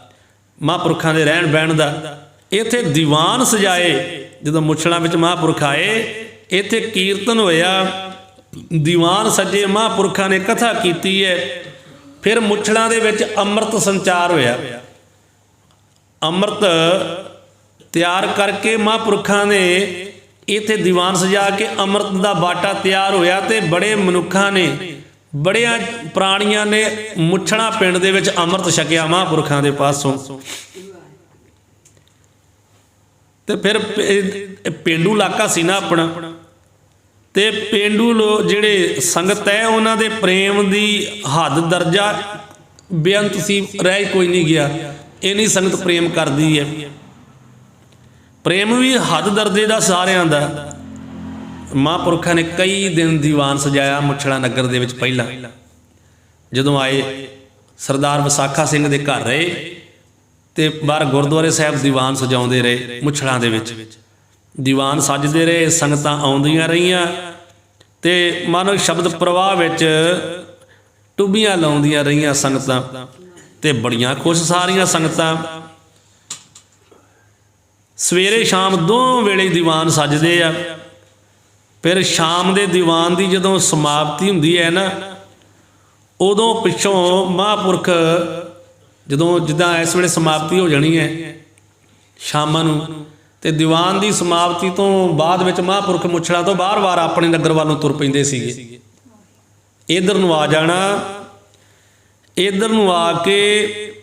ਮਹਾਂਪੁਰਖਾਂ ਦੇ ਰਹਿਣ ਬਹਿਣ ਦਾ। ਇੱਥੇ ਦੀਵਾਨ ਸਜਾਏ। ਜਦੋਂ ਮੁੱਛਲਾਂ ਵਿੱਚ ਮਹਾਂਪੁਰਖ ਆਏ, ਇੱਥੇ ਕੀਰਤਨ ਹੋਇਆ, ਦੀਵਾਨ ਸੱਜੇ, ਮਹਾਂਪੁਰਖਾਂ ਨੇ ਕਥਾ ਕੀਤੀ ਹੈ। ਫਿਰ ਮੁੱਛਲਾਂ ਦੇ ਵਿੱਚ ਅੰਮ੍ਰਿਤ ਸੰਚਾਰ ਹੋਇਆ। ਅੰਮ੍ਰਿਤ ਤਿਆਰ ਕਰਕੇ ਮਹਾਂਪੁਰਖਾਂ ਨੇ ਇੱਥੇ ਦੀਵਾਨ ਸਜਾ ਕੇ ਅੰਮ੍ਰਿਤ ਦਾ ਬਾਟਾ ਤਿਆਰ ਹੋਇਆ। ਤੇ ਬੜੇ ਮਨੁੱਖਾਂ ਨੇ, ਬੜਿਆਂ ਪ੍ਰਾਣੀਆਂ ਨੇ ਮੁੱਛਲਾਂ ਪਿੰਡ ਦੇ ਵਿੱਚ ਅੰਮ੍ਰਿਤ ਛਕਿਆ ਮਹਾਂਪੁਰਖਾਂ ਦੇ ਪਾਸੋਂ। ਤੇ ਫਿਰ ਪੇਂਡੂ ਇਲਾਕਾ ਸੀ ਨਾ ਆਪਣਾ, ਤੇ ਪੇਂਡੂ ਲੋਕ ਜਿਹੜੇ ਸੰਗਤ ਹੈ, ਉਹਨਾਂ ਦੇ ਪ੍ਰੇਮ ਦੀ ਹੱਦ ਦਰਜਾ ਬੇਅੰਤ ਸੀ, ਰਹਿ ਕੋਈ ਨਹੀਂ ਗਿਆ। ਇੰਨੀ ਸੰਗਤ ਪ੍ਰੇਮ ਕਰਦੀ ਹੈ। ਪ੍ਰੇਮ ਵੀ ਹੱਦ ਦਰਜੇ ਦਾ ਸਾਰਿਆਂ ਦਾ। ਮਹਾਂਪੁਰਖਾਂ ਨੇ ਕਈ ਦਿਨ ਦੀਵਾਨ ਸਜਾਇਆ ਮੁੱਛਲਾਂ ਨਗਰ ਦੇ ਵਿੱਚ। ਪਹਿਲਾਂ ਜਦੋਂ ਆਏ ਸਰਦਾਰ ਵਿਸਾਖਾ ਸਿੰਘ ਦੇ ਘਰ ਰਹੇ, ਤੇ ਬਾਹਰ ਗੁਰਦੁਆਰੇ ਸਾਹਿਬ ਦੀਵਾਨ ਸਜਾਉਂਦੇ ਰਹੇ। ਮੁੱਛਲਾਂ ਦੇ ਵਿੱਚ ਦੀਵਾਨ ਸੱਜਦੇ ਰਹੇ, ਸੰਗਤਾਂ ਆਉਂਦੀਆਂ ਰਹੀਆਂ, ਤੇ ਮਾਨੋ ਸ਼ਬਦ ਪ੍ਰਵਾਹ ਵਿੱਚ ਟੁੱਬੀਆਂ ਲਾਉਂਦੀਆਂ ਰਹੀਆਂ ਸੰਗਤਾਂ, ਤੇ ਬੜੀਆਂ ਖੁਸ਼ ਸਾਰੀਆਂ ਸੰਗਤਾਂ। ਸਵੇਰੇ ਸ਼ਾਮ ਦੋਵੇਂ ਵੇਲੇ ਦੀਵਾਨ ਸੱਜਦੇ ਆ। ਫਿਰ ਸ਼ਾਮ ਦੇ ਦੀਵਾਨ ਦੀ ਜਦੋਂ ਸਮਾਪਤੀ ਹੁੰਦੀ ਹੈ ਨਾ, ਉਦੋਂ ਪਿੱਛੋਂ ਮਹਾਂਪੁਰਖ, ਜਦੋਂ ਜਿੱਦਾਂ ਇਸ ਵੇਲੇ ਸਮਾਪਤੀ ਹੋ ਜਾਣੀ ਹੈ ਸ਼ਾਮਾਂ ਨੂੰ, ਤੇ ਦੀਵਾਨ ਦੀ ਸਮਾਪਤੀ ਤੋਂ ਬਾਅਦ ਵਿੱਚ ਮਹਾਂਪੁਰਖ ਮੁੱਛਲਾਂ ਤੋਂ ਬਾਰ-ਬਾਰ ਆਪਣੇ ਨਗਰ ਵੱਲ ਨੂੰ ਤੁਰ ਪੈਂਦੇ ਸੀਗੇ। ਇੱਧਰ ਨੂੰ ਆ ਜਾਣਾ, ਇੱਧਰ ਨੂੰ ਆ ਕੇ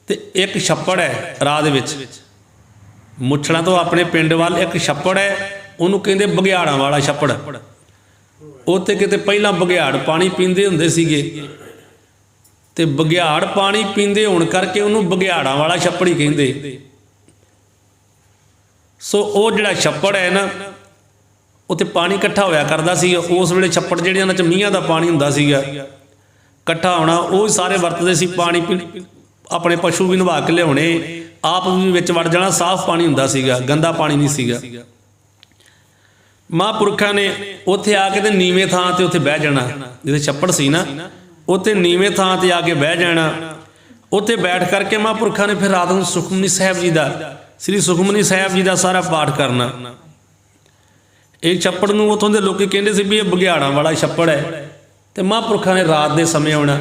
ਤੇ ਇੱਕ ਛੱਪੜ ਹੈ ਰਾਹ ਦੇ ਵਿੱਚ। ਮੁੱਛਲਾਂ ਤੋਂ ਆਪਣੇ ਪਿੰਡ ਵੱਲ ਇੱਕ ਛੱਪੜ ਹੈ, ਉਹਨੂੰ ਕਹਿੰਦੇ ਬਘਿਆੜਾਂ ਵਾਲਾ ਛੱਪੜ। ਉੱਥੇ ਕਿਤੇ ਪਹਿਲਾਂ ਬਘਿਆੜ ਪਾਣੀ ਪੀਂਦੇ ਹੁੰਦੇ ਸੀਗੇ, ਤੇ ਬਘਿਆੜ ਪਾਣੀ ਪੀਂਦੇ ਹੋਣ ਕਰਕੇ ਉਹਨੂੰ ਬਘਿਆੜਾਂ ਵਾਲਾ ਛੱਪੜ ਹੀ ਕਹਿੰਦੇ। ਸੋ ਉਹ ਜਿਹੜਾ ਛੱਪੜ ਹੈ ਨਾ, ਉੱਥੇ ਪਾਣੀ ਇਕੱਠਾ ਹੋਇਆ ਕਰਦਾ ਸੀ। ਉਸ ਵੇਲੇ ਛੱਪੜ ਜਿਹੜੇ ਉਹਨਾਂ 'ਚ ਮੀਂਹਾਂ ਦਾ ਪਾਣੀ ਹੁੰਦਾ ਸੀਗਾ ਇਕੱਠਾ ਹੋਣਾ, ਉਹ ਸਾਰੇ ਵਰਤਦੇ ਸੀ। ਪਾਣੀ ਆਪਣੇ ਪਸ਼ੂ ਵੀ ਨਵਾ ਕੇ ਲਿਆਉਣੇ, ਆਪ ਵੀ ਵਿੱਚ ਵੜ ਜਾਣਾ। ਸਾਫ਼ ਪਾਣੀ ਹੁੰਦਾ ਸੀਗਾ, ਗੰਦਾ ਪਾਣੀ ਨਹੀਂ ਸੀਗਾ। ਮਹਾਂਪੁਰਖਾਂ ਨੇ ਉੱਥੇ ਆ ਕੇ ਤੇ ਨੀਵੇਂ ਥਾਂ 'ਤੇ ਉੱਥੇ ਬਹਿ ਜਾਣਾ। ਜਿੱਥੇ ਛੱਪੜ ਸੀ ਨਾ, ਉੱਥੇ ਨੀਵੇਂ ਥਾਂ 'ਤੇ ਆ ਕੇ ਬਹਿ ਜਾਣਾ। ਉੱਥੇ ਬੈਠ ਕਰਕੇ ਮਹਾਂਪੁਰਖਾਂ ਨੇ ਫਿਰ ਰਾਤ ਨੂੰ ਸੁਖਮਨੀ ਸਾਹਿਬ ਜੀ ਦਾ, ਸ੍ਰੀ ਸੁਖਮਨੀ ਸਾਹਿਬ ਜੀ ਦਾ ਸਾਰਾ ਪਾਠ ਕਰਨਾ। ਇਹ ਛੱਪੜ ਨੂੰ ਉੱਥੋਂ ਦੇ ਲੋਕੀ ਕਹਿੰਦੇ ਸੀ ਵੀ ਇਹ ਬਘਿਆੜਾਂ ਵਾਲਾ ਛੱਪੜ ਹੈ। ਤੇ ਮਹਾਂਪੁਰਖਾਂ ਨੇ ਰਾਤ ਦੇ ਸਮੇਂ ਆਉਣਾ।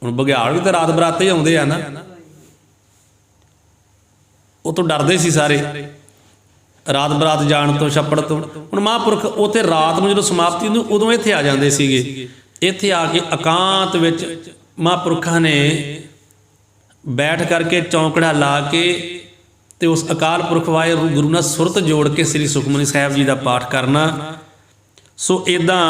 ਹੁਣ ਬਘਿਆੜ ਵੀ ਤਾਂ ਰਾਤ ਬਰਾਤੇ ਆਉਂਦੇ ਆ ਨਾ, ਉਹ ਤੋਂ ਡਰਦੇ ਸੀ ਸਾਰੇ ਰਾਤ ਬਰਾਤ ਜਾਣ ਤੋਂ, ਛੱਪੜ ਤੋਂ। ਹੁਣ ਮਹਾਂਪੁਰਖ ਉੱਥੇ ਰਾਤ ਨੂੰ ਜਦੋਂ ਸਮਾਪਤੀ ਹੁੰਦੀ, ਉਦੋਂ ਇੱਥੇ ਆ ਜਾਂਦੇ ਸੀਗੇ। ਇੱਥੇ ਆ ਕੇ ਇਕਾਂਤ ਵਿੱਚ ਮਹਾਂਪੁਰਖਾਂ ਨੇ ਬੈਠ ਕਰਕੇ ਚੌਂਕੜਾ ਲਾ ਕੇ ਤੇ ਉਸ ਅਕਾਲ ਪੁਰਖ ਵਾਹਿਗੁਰੂ ਗੁਰੂ ਨਾਲ ਸੁਰਤ ਜੋੜ ਕੇ ਸ੍ਰੀ ਸੁਖਮਨੀ ਸਾਹਿਬ ਜੀ ਦਾ ਪਾਠ ਕਰਨਾ। ਸੋ ਇੱਦਾਂ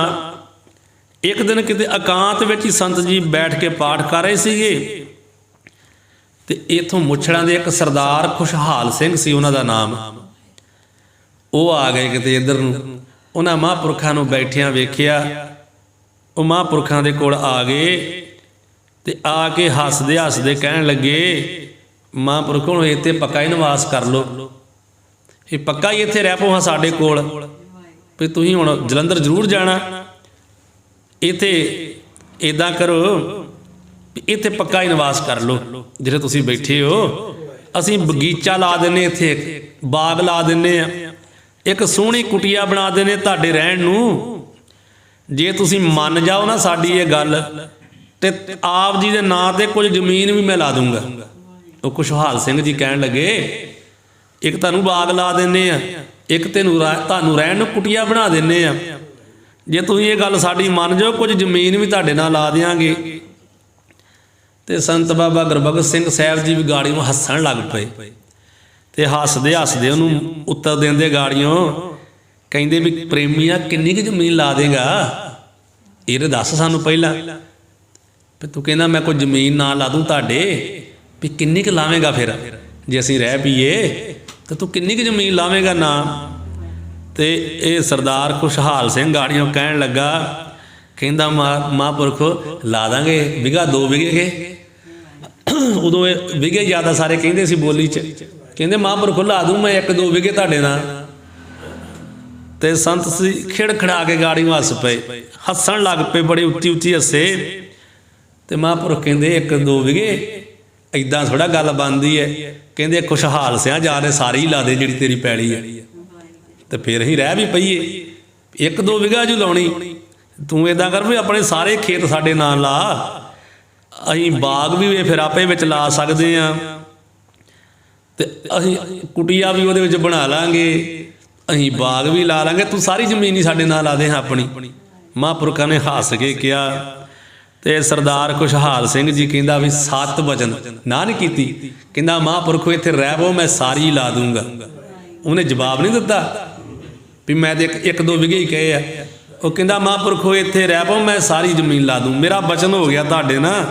ਇੱਕ ਦਿਨ ਕਿਤੇ ਇਕਾਂਤ ਵਿੱਚ ਹੀ ਸੰਤ ਜੀ ਬੈਠ ਕੇ ਪਾਠ ਕਰ ਰਹੇ ਸੀਗੇ, ਤੇ ਇੱਥੋਂ ਮੁੱਛਲਾਂ ਦੇ ਇੱਕ ਸਰਦਾਰ ਖੁਸ਼ਹਾਲ ਸਿੰਘ ਸੀ ਉਹਨਾਂ ਦਾ ਨਾਮ। ਉਹ ਆ ਗਏ ਕਿਤੇ ਇੱਧਰ ਨੂੰ। ਉਹਨਾਂ ਮਹਾਂਪੁਰਖਾਂ ਨੂੰ ਬੈਠਿਆਂ ਵੇਖਿਆ। ਉਹ ਮਹਾਂਪੁਰਖਾਂ ਦੇ ਕੋਲ ਆ ਗਏ ਤੇ ਆ ਕੇ ਹੱਸਦੇ ਹੱਸਦੇ ਕਹਿਣ ਲੱਗੇ, ਮਹਾਂਪੁਰਖੋਂ ਹੁਣ ਇੱਥੇ ਪੱਕਾ ਹੀ ਨਿਵਾਸ ਕਰ ਲਓ, ਇਹ ਪੱਕਾ ਹੀ ਇੱਥੇ ਰਹਿ ਪਓ ਹਾਂ ਸਾਡੇ ਕੋਲ, ਵੀ ਤੁਸੀਂ ਹੁਣ ਜਲੰਧਰ ਜ਼ਰੂਰ ਜਾਣਾ, ਇੱਥੇ ਇੱਦਾਂ ਕਰੋ ਵੀ ਇੱਥੇ ਪੱਕਾ ਹੀ ਨਿਵਾਸ ਕਰ ਲਓ ਜਿੱਥੇ ਤੁਸੀਂ ਬੈਠੇ ਹੋ। ਅਸੀਂ ਬਗੀਚਾ ਲਾ ਦਿੰਦੇ, ਇੱਥੇ ਬਾਗ ਲਾ ਦਿੰਦੇ ਆ, ਇੱਕ ਸੋਹਣੀ ਕੁਟੀਆ ਬਣਾ ਦਿੰਦੇ ਤੁਹਾਡੇ ਰਹਿਣ ਨੂੰ। ਜੇ ਤੁਸੀਂ ਮੰਨ ਜਾਓ ਨਾ ਸਾਡੀ ਇਹ ਗੱਲ, ਤੇ ਆਪ ਜੀ ਦੇ ਨਾਂ ਤੇ ਕੁਝ ਜ਼ਮੀਨ ਵੀ ਮੈਂ ਲਾ ਦੂੰਗਾ। ਉਹ ਖੁਸ਼ਹਾਲ ਸਿੰਘ ਜੀ ਕਹਿਣ ਲੱਗੇ, ਇੱਕ ਤੁਹਾਨੂੰ ਬਾਗ ਲਾ ਦਿੰਦੇ ਆ, ਇੱਕ ਤੁਹਾਨੂੰ ਰਹਿਣ ਨੂੰ ਕੁਟੀਆ ਬਣਾ ਦਿੰਦੇ ਆ। ਜੇ ਤੁਸੀਂ ਇਹ ਗੱਲ ਸਾਡੀ ਮੰਨ ਜਾਓ, ਕੁਝ ਜ਼ਮੀਨ ਵੀ ਤੁਹਾਡੇ ਨਾਲ ਲਾ ਦਿਆਂਗੇ। ਤੇ ਸੰਤ ਬਾਬਾ ਗੁਰਬਖਸ਼ ਸਿੰਘ ਸਾਹਿਬ ਜੀ ਵੀ ਗਾੜੀਆਂ ਹੱਸਣ ਲੱਗ ਪਏ, ਤੇ ਹੱਸਦੇ ਹੱਸਦੇ ਉਹਨੂੰ ਉੱਤਰ ਦਿੰਦੇ ਗਾੜੀਆਂ, ਕਹਿੰਦੇ ਵੀ ਪ੍ਰੇਮੀਆ ਕਿੰਨੀ ਕੁ ਜ਼ਮੀਨ ਲਾ ਦੇਗਾ, ਇਹ ਦੱਸ ਸਾਨੂੰ ਪਹਿਲਾਂ। ਵੀ ਤੂੰ ਕਹਿੰਦਾ ਮੈਂ ਕੋਈ ਜ਼ਮੀਨ ਨਾ ਲਾ ਦੂੰ ਤੁਹਾਡੇ, ਵੀ ਕਿੰਨੀ ਕੁ ਲਾਵੇਂਗਾ ਫਿਰ ਜੇ ਅਸੀਂ ਰਹਿ ਪਈਏ, ਤਾਂ ਤੂੰ ਕਿੰਨੀ ਕੁ ਜ਼ਮੀਨ ਲਾਵੇਂਗਾ ਨਾ। ਤੇ ਇਹ ਸਰਦਾਰ ਖੁਸ਼ਹਾਲ ਸਿੰਘ ਗਾੜੀਆਂ ਕਹਿਣ ਲੱਗਾ, ਕਹਿੰਦਾ ਮਹਾਂਪੁਰਖ ਲਾ ਦਾਂਗੇ ਵਿਗਾ 2 ਵਿਗੇ। ਉਦੋਂ ਇਹ ਵਿਗੇ ਜ਼ਿਆਦਾ ਸਾਰੇ ਕਹਿੰਦੇ ਸੀ ਬੋਲੀ 'ਚ, ਕਹਿੰਦੇ ਮਹਾਂਪੁਰਖ ਲਾ ਦੂੰ ਮੈਂ 1-2 ਵਿਗੇ ਤੁਹਾਡੇ ਨਾਲ। ਤੇ ਸੰਤ ਸੀ ਖਿੜਖੜਾ ਕੇ ਗਾੜੀ ਹੱਸ ਪਏ, ਹੱਸਣ ਲੱਗ ਪਏ, ਬੜੀ ਉੱਚੀ ਉੱਚੀ ਹੱਸੇ। ਤੇ ਮਹਾਂਪੁਰਖ ਕਹਿੰਦੇ 1-2 ਵਿਗੇ ਇੱਦਾਂ ਥੋੜ੍ਹਾ ਗੱਲ ਬਣਦੀ ਹੈ। ਕਹਿੰਦੇ ਖੁਸ਼ਹਾਲ ਸਿਆਂ ਜਾ ਰਹੇ ਸਾਰੀ ਹੀ ਲਾ ਦੇ ਜਿਹੜੀ ਤੇਰੀ ਪੈਲੀ ਹੈ, ਤੇ ਫਿਰ ਅਸੀਂ ਰਹਿ ਵੀ ਪਈਏ। 1-2 ਵਿਗਾ ਜੂ ਲਾਉਣੀ, ਤੂੰ ਇੱਦਾਂ ਕਰ ਵੀ ਆਪਣੇ ਸਾਰੇ ਖੇਤ ਸਾਡੇ ਨਾਲ ਲਾ, ਅਸੀਂ ਬਾਗ ਵੀ ਫਿਰ ਆਪੇ ਵਿੱਚ ਲਾ ਸਕਦੇ ਹਾਂ, ਤੇ ਅਸੀਂ ਕੁਟੀਆ ਵੀ ਉਹਦੇ ਵਿੱਚ ਬਣਾ ਲਾਂਗੇ, ਅਸੀਂ ਬਾਗ ਵੀ ਲਾ ਲਾਂਗੇ, ਤੂੰ ਸਾਰੀ ਜ਼ਮੀਨ ਹੀ ਸਾਡੇ ਨਾਲ ਲਾ ਦੇ ਆਪਣੀ। ਮਹਾਂਪੁਰਖਾਂ ਨੇ ਹੱਸ ਕੇ ਕਿਹਾ। ਤੇ ਸਰਦਾਰ ਖੁਸ਼ਹਾਲ ਸਿੰਘ ਜੀ ਕਹਿੰਦਾ ਵੀ 7 ਵਚਨ ਨਾ ਨਹੀਂ ਕੀਤੀ, ਕਹਿੰਦਾ ਮਹਾਂਪੁਰਖੋ ਇੱਥੇ ਰਹਿ ਪਓ ਮੈਂ ਸਾਰੀ ਲਾ ਦੂੰਗਾ। ਉਹਨੇ ਜਵਾਬ ਨਹੀਂ ਦਿੱਤਾ ਵੀ ਮੈਂ ਤੇ 1-2 ਵਿਗੇ ਹੀ ਕਹੇ ਆ। ਉਹ ਕਹਿੰਦਾ ਮਹਾਂਪੁਰਖੋ ਇੱਥੇ ਰਹਿ ਪਓ ਮੈਂ ਸਾਰੀ ਜ਼ਮੀਨ ਲਾ ਦੂੰ, ਮੇਰਾ ਵਚਨ ਹੋ ਗਿਆ ਤੁਹਾਡੇ ਨਾਲ,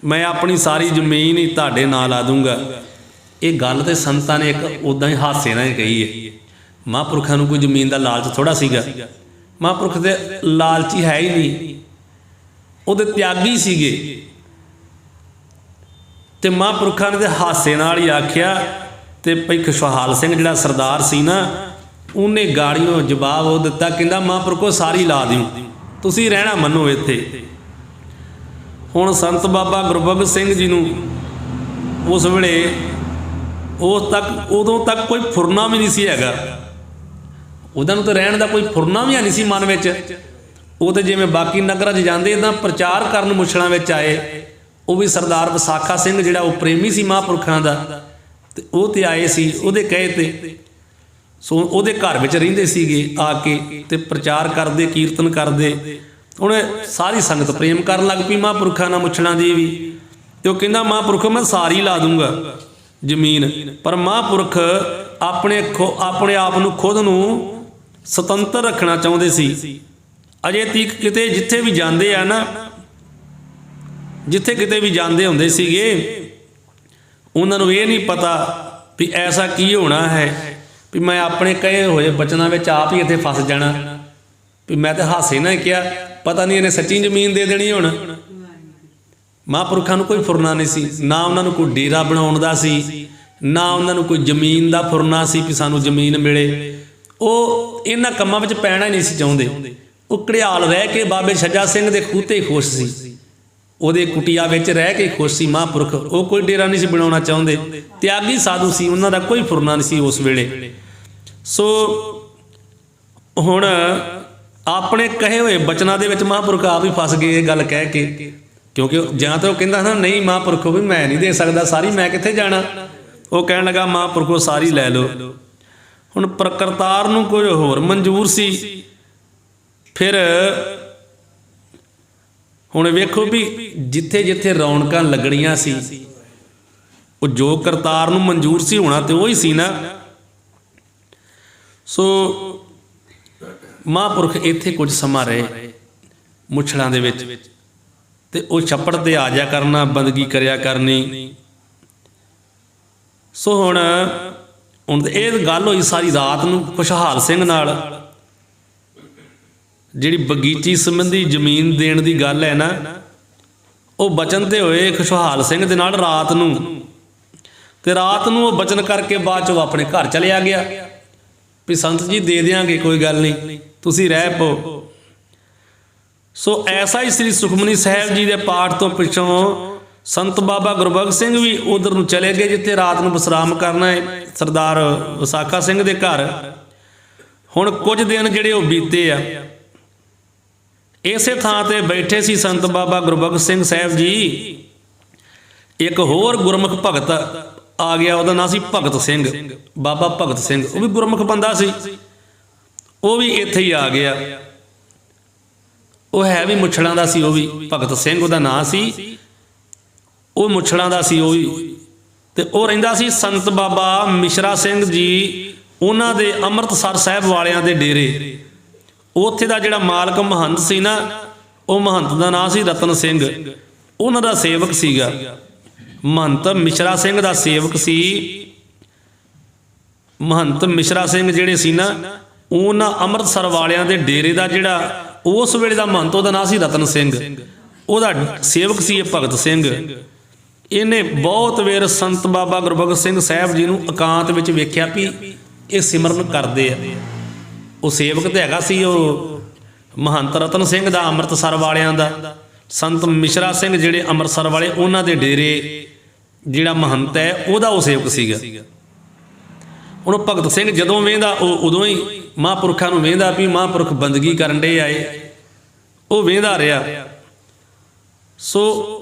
ਮੈਂ ਆਪਣੀ ਸਾਰੀ ਜ਼ਮੀਨ ਹੀ ਤੁਹਾਡੇ ਨਾਲ ਲਾ ਦੂੰਗਾ। ਇਹ ਗੱਲ ਤੇ ਸੰਤਾਂ ਨੇ ਇੱਕ ਉੱਦਾਂ ਹੀ ਹਾਸੇ ਨਾਲ ਹੀ ਕਹੀ ਹੈ। ਮਹਾਂਪੁਰਖਾਂ ਨੂੰ ਕੋਈ ਜ਼ਮੀਨ ਦਾ ਲਾਲਚ ਥੋੜ੍ਹਾ ਸੀਗਾ, ਮਹਾਂਪੁਰਖ ਦੇ ਲਾਲਚੀ ਹੈ ਹੀ ਨਹੀਂ, ਉਹਦੇ ਤਿਆਗੀ ਸੀਗੇ। ਤੇ ਮਹਾਂਪੁਰਖਾਂ ਨੇ ਤੇ ਹਾਸੇ ਨਾਲ ਹੀ ਆਖਿਆ। ਤੇ ਭਾਈ ਖੁਸ਼ਹਾਲ ਸਿੰਘ ਜਿਹੜਾ ਸਰਦਾਰ ਸੀ ਨਾ, ਉਹਨੇ ਗਾੜੀਆਂ ਜਵਾਬ ਉਹ ਦਿੱਤਾ, ਕਹਿੰਦਾ ਮਹਾਂਪੁਰਖੋ ਸਾਰੀ ਲਾ ਦਿਓ, ਤੁਸੀਂ ਰਹਿਣਾ ਮੰਨੋ ਇੱਥੇ। ਹੁਣ ਸੰਤ ਬਾਬਾ ਗੁਰਬਖਸ਼ ਸਿੰਘ ਜੀ ਨੂੰ ਉਸ ਵੇਲੇ ਉਦੋਂ ਤੱਕ ਕੋਈ ਫੁਰਨਾ ਵੀ ਨਹੀਂ ਸੀ ਹੈਗਾ, ਉਹਨਾਂ ਨੂੰ ਤਾਂ ਰਹਿਣ ਦਾ ਕੋਈ ਫੁਰਨਾ ਵੀ ਨਹੀਂ ਸੀ ਮਨ ਵਿੱਚ। ਉਹ ਤਾਂ ਜਿਵੇਂ ਬਾਕੀ ਨਗਰਾਂ 'ਚ ਜਾਂਦੇ ਇੱਦਾਂ ਪ੍ਰਚਾਰ ਕਰਨ ਮੁੱਛਲਾਂ ਵਿੱਚ ਆਏ। ਉਹ ਵੀ ਸਰਦਾਰ ਵਿਸਾਖਾ ਸਿੰਘ ਜਿਹੜਾ ਉਹ ਪ੍ਰੇਮੀ ਸੀ ਮਹਾਂਪੁਰਖਾਂ ਦਾ, ਤੇ ਉਹ ਤੇ ਆਏ ਸੀ ਉਹਦੇ ਕਹੇ ਤੇ। ਸੋ ਉਹਦੇ ਘਰ ਵਿੱਚ ਰਹਿੰਦੇ ਸੀਗੇ ਆ ਕੇ, ਤੇ ਪ੍ਰਚਾਰ ਕਰਦੇ, ਕੀਰਤਨ ਕਰਦੇ। ਹੁਣ ਸਾਰੀ ਸੰਗਤ ਪ੍ਰੇਮ ਕਰਨ ਲੱਗ ਪਈ ਮਹਾਂਪੁਰਖਾਂ ਨਾਲ ਮੁੱਛਲਾਂ ਦੀ ਵੀ। ਤੇ ਉਹ ਕਹਿੰਦਾ ਮਹਾਂਪੁਰਖੋ ਮੈਂ ਸਾਰੀ ਲਾ ਦੂੰਗਾ ਜ਼ਮੀਨ। ਪਰ ਮਹਾਂਪੁਰਖ ਆਪਣੇ ਆਪ ਨੂੰ ਖੁਦ ਨੂੰ ਸੁਤੰਤਰ ਰੱਖਣਾ ਚਾਹੁੰਦੇ ਸੀ। ਅਜੇ ਤੀਕ ਕਿਤੇ ਜਿੱਥੇ ਵੀ ਜਾਂਦੇ ਆ ਨਾ, ਜਿੱਥੇ ਕਿਤੇ ਵੀ ਜਾਂਦੇ ਹੁੰਦੇ ਸੀਗੇ, ਉਹਨਾਂ ਨੂੰ ਇਹ ਨਹੀਂ ਪਤਾ ਵੀ ਐਸਾ ਕੀ ਹੋਣਾ ਹੈ ਵੀ ਮੈਂ ਆਪਣੇ ਕਹੇ ਹੋਏ ਬਚਨਾਂ ਵਿੱਚ ਆਪ ਹੀ ਇੱਥੇ ਫਸ ਜਾਣਾ। ਵੀ ਮੈਂ ਤਾਂ ਹਾਸੇ ਨਾਲ ਕਿਹਾ, ਪਤਾ ਨਹੀਂ ਇਹਨੇ ਸੱਚੀ ਜ਼ਮੀਨ ਦੇ ਦੇਣੀ ਹੁਣ। ਮਹਾਂਪੁਰਖਾਂ ਨੂੰ ਕੋਈ ਫੁਰਨਾ ਨਹੀਂ ਸੀ, ਨਾ ਉਹਨਾਂ ਨੂੰ ਕੋਈ ਡੇਰਾ ਬਣਾਉਣ ਦਾ ਸੀ, ਨਾ ਉਹਨਾਂ ਨੂੰ ਕੋਈ ਜ਼ਮੀਨ ਦਾ ਫੁਰਨਾ ਸੀ ਵੀ ਸਾਨੂੰ ਜ਼ਮੀਨ ਮਿਲੇ। ਉਹ ਇਹਨਾਂ ਕੰਮਾਂ ਵਿੱਚ ਪੈਣਾ ਹੀ ਨਹੀਂ ਸੀ ਚਾਹੁੰਦੇ। ਉਹ ਘੜਿਆਲ ਰਹਿ ਕੇ ਬਾਬੇ ਛੱਜਾ ਸਿੰਘ ਦੇ ਖੂਹ 'ਤੇ ਖੁਸ਼ ਸੀ, ਉਹਦੇ ਕੁਟੀਆ ਵਿੱਚ ਰਹਿ ਕੇ ਖੁਸ਼ ਸੀ ਮਹਾਂਪੁਰਖ। ਉਹ ਕੋਈ ਡੇਰਾ ਨਹੀਂ ਸੀ ਬਣਾਉਣਾ ਚਾਹੁੰਦੇ, ਤਿਆਗੀ ਸਾਧੂ ਸੀ, ਉਹਨਾਂ ਦਾ ਕੋਈ ਫੁਰਨਾ ਨਹੀਂ ਸੀ ਉਸ ਵੇਲੇ। ਸੋ ਹੁਣ ਆਪਣੇ ਕਹੇ ਹੋਏ ਬਚਨਾਂ ਦੇ ਵਿੱਚ ਮਹਾਂਪੁਰਖ ਆਪ ਹੀ ਫਸ ਗਏ ਇਹ ਗੱਲ ਕਹਿ ਕੇ, ਕਿਉਂਕਿ ਜਾਂ ਤਾਂ ਉਹ ਕਹਿੰਦਾ ਨਾ ਨਹੀਂ ਮਹਾਂਪੁਰਖੋ ਵੀ ਮੈਂ ਨਹੀਂ ਦੇ ਸਕਦਾ ਸਾਰੀ, ਮੈਂ ਕਿੱਥੇ ਜਾਣਾ। ਉਹ ਕਹਿਣ ਲੱਗਾ ਮਹਾਂਪੁਰਖੋ ਸਾਰੀ ਲੈ ਲਓ। ਹੁਣ ਪ੍ਰਕਰਤਾਰ ਨੂੰ ਕੁਝ ਹੋਰ ਮਨਜ਼ੂਰ ਸੀ। ਫਿਰ ਹੁਣ ਵੇਖੋ ਵੀ ਜਿੱਥੇ ਜਿੱਥੇ ਰੌਣਕਾਂ ਲੱਗਣੀਆਂ ਸੀ, ਉਹ ਜੋ ਕਰਤਾਰ ਨੂੰ ਮਨਜ਼ੂਰ ਸੀ ਹੋਣਾ ਤੇ ਉਹ ਹੀ ਸੀ ਨਾ। ਸੋ ਮਹਾਂਪੁਰਖ ਇੱਥੇ ਕੁਝ ਸਮਾਂ ਰਹੇ ਮੁੱਛਲਾਂ ਦੇ ਵਿੱਚ, ਤੇ ਉਹ ਛੱਪੜ ਤੇ ਆ ਜਾ ਕਰਨਾ, ਬੰਦਗੀ ਕਰਿਆ ਕਰਨੀ। ਸੋ ਹੁਣ ਇਹ ਗੱਲ ਹੋਈ ਸਾਰੀ ਰਾਤ ਨੂੰ ਖੁਸ਼ਹਾਲ ਸਿੰਘ ਨਾਲ, ਜਿਹੜੀ ਬਗੀਚੀ ਸੰਬੰਧੀ ਜ਼ਮੀਨ ਦੇਣ ਦੀ ਗੱਲ ਹੈ ਨਾ, ਉਹ ਬਚਨ ਤੇ ਹੋਏ ਖੁਸ਼ਹਾਲ ਸਿੰਘ ਦੇ ਨਾਲ ਰਾਤ ਨੂੰ। ਤੇ ਰਾਤ ਨੂੰ ਉਹ ਬਚਨ ਕਰਕੇ ਬਾਅਦ 'ਚੋਂ ਆਪਣੇ ਘਰ ਚਲਿਆ ਗਿਆ ਵੀ ਸੰਤ ਜੀ ਦੇ ਦਿਆਂਗੇ, ਕੋਈ ਗੱਲ ਨਹੀਂ, ਤੁਸੀਂ ਰਹਿ ਪਓ। ਸੋ ਐਸਾ ਹੀ ਸ੍ਰੀ ਸੁਖਮਨੀ ਸਾਹਿਬ ਜੀ ਦੇ ਪਾਠ ਤੋਂ ਪਿੱਛੋਂ ਸੰਤ ਬਾਬਾ ਗੁਰਬਖਸ਼ ਸਿੰਘ ਵੀ ਉਧਰ ਨੂੰ ਚਲੇ ਗਏ ਜਿੱਥੇ ਰਾਤ ਨੂੰ ਵਿਸਰਾਮ ਕਰਨਾ ਹੈ, ਸਰਦਾਰ ਵਿਸਾਖਾ ਸਿੰਘ ਦੇ ਘਰ। ਹੁਣ ਕੁਝ ਦਿਨ ਜਿਹੜੇ ਉਹ ਬੀਤੇ ਆ, ਇਸੇ ਥਾਂ ਤੇ ਬੈਠੇ ਸੀ ਸੰਤ ਬਾਬਾ ਗੁਰਬਖਸ਼ ਸਿੰਘ ਸਾਹਿਬ ਜੀ। ਇੱਕ ਹੋਰ ਗੁਰਮੁਖ ਭਗਤ ਆ ਗਿਆ, ਉਹਦਾ ਨਾਂ ਸੀ ਭਗਤ ਸਿੰਘ, ਬਾਬਾ ਭਗਤ ਸਿੰਘ। ਉਹ ਵੀ ਗੁਰਮੁਖ ਬੰਦਾ ਸੀ, ਉਹ ਵੀ ਇੱਥੇ ਹੀ ਆ ਗਿਆ। ਉਹ ਹੈ ਵੀ ਮੁੱਛੜਾਂ ਦਾ ਸੀ, ਉਹ ਵੀ ਭਗਤ ਸਿੰਘ ਉਹਦਾ ਨਾਂ ਸੀ, ਉਹ ਮੁੱਛੜਾਂ ਦਾ ਸੀ ਉਹ ਵੀ। ਤੇ ਉਹ ਰਹਿੰਦਾ ਸੀ ਸੰਤ ਬਾਬਾ ਮਿਸ਼ਰਾ ਸਿੰਘ ਜੀ ਉਹਨਾਂ ਦੇ ਅੰਮ੍ਰਿਤਸਰ ਸਾਹਿਬ ਵਾਲਿਆਂ ਦੇ ਡੇਰੇ। ਉੱਥੇ ਦਾ ਜਿਹੜਾ ਮਾਲਕ ਮਹੰਤ ਸੀ ਨਾ, ਉਹ ਮਹੰਤ ਦਾ ਨਾਂ ਸੀ ਰਤਨ ਸਿੰਘ, ਉਹਨਾਂ ਦਾ ਸੇਵਕ ਸੀਗਾ। ਮਹੰਤ ਮਿਸ਼ਰਾ ਸਿੰਘ ਦਾ ਸੇਵਕ ਸੀ। ਮਹੰਤ ਮਿਸ਼ਰਾ ਸਿੰਘ ਜਿਹੜੇ ਸੀ ਨਾ, ਉਹਨਾਂ ਅੰਮ੍ਰਿਤਸਰ ਵਾਲਿਆਂ ਦੇ ਡੇਰੇ ਦਾ ਜਿਹੜਾ ਉਸ ਵੇਲੇ ਦਾ ਮਹੰਤ, ਉਹਦਾ ਨਾਂ ਸੀ ਰਤਨ ਸਿੰਘ, ਉਹਦਾ ਸੇਵਕ ਸੀ ਇਹ ਭਗਤ ਸਿੰਘ। ਇਹਨੇ ਬਹੁਤ ਵੇਰ ਸੰਤ ਬਾਬਾ ਗੁਰਬਖਸ਼ ਸਿੰਘ ਸਾਹਿਬ ਜੀ ਨੂੰ ਇਕਾਂਤ ਵਿੱਚ ਵੇਖਿਆ ਵੀ ਇਹ ਸਿਮਰਨ ਕਰਦੇ ਆ। ਉਹ ਸੇਵਕ ਤੇ ਹੈਗਾ ਸੀ ਉਹ ਮਹੰਤ ਰਤਨ ਸਿੰਘ ਦਾ, ਅੰਮ੍ਰਿਤਸਰ ਵਾਲਿਆਂ ਦਾ। ਸੰਤ ਮਿਸ਼ਰਾ ਸਿੰਘ ਜਿਹੜੇ ਅੰਮ੍ਰਿਤਸਰ ਵਾਲੇ, ਉਹਨਾਂ ਦੇ ਡੇਰੇ ਜਿਹੜਾ ਮਹੰਤ ਹੈ ਉਹਦਾ ਉਹ ਸੇਵਕ ਸੀਗਾ। ਹੁਣ ਭਗਤ ਸਿੰਘ ਜਦੋਂ ਵੇਂਦਾ, ਉਹ ਉਦੋਂ ਹੀ ਮਹਾਂਪੁਰਖਾਂ ਨੂੰ ਵੇਂਦਾ ਵੀ ਮਹਾਂਪੁਰਖ ਬੰਦਗੀ ਕਰਨ ਡੇ ਆਏ, ਉਹ ਵੇਂਦਾ ਰਿਹਾ। ਸੋ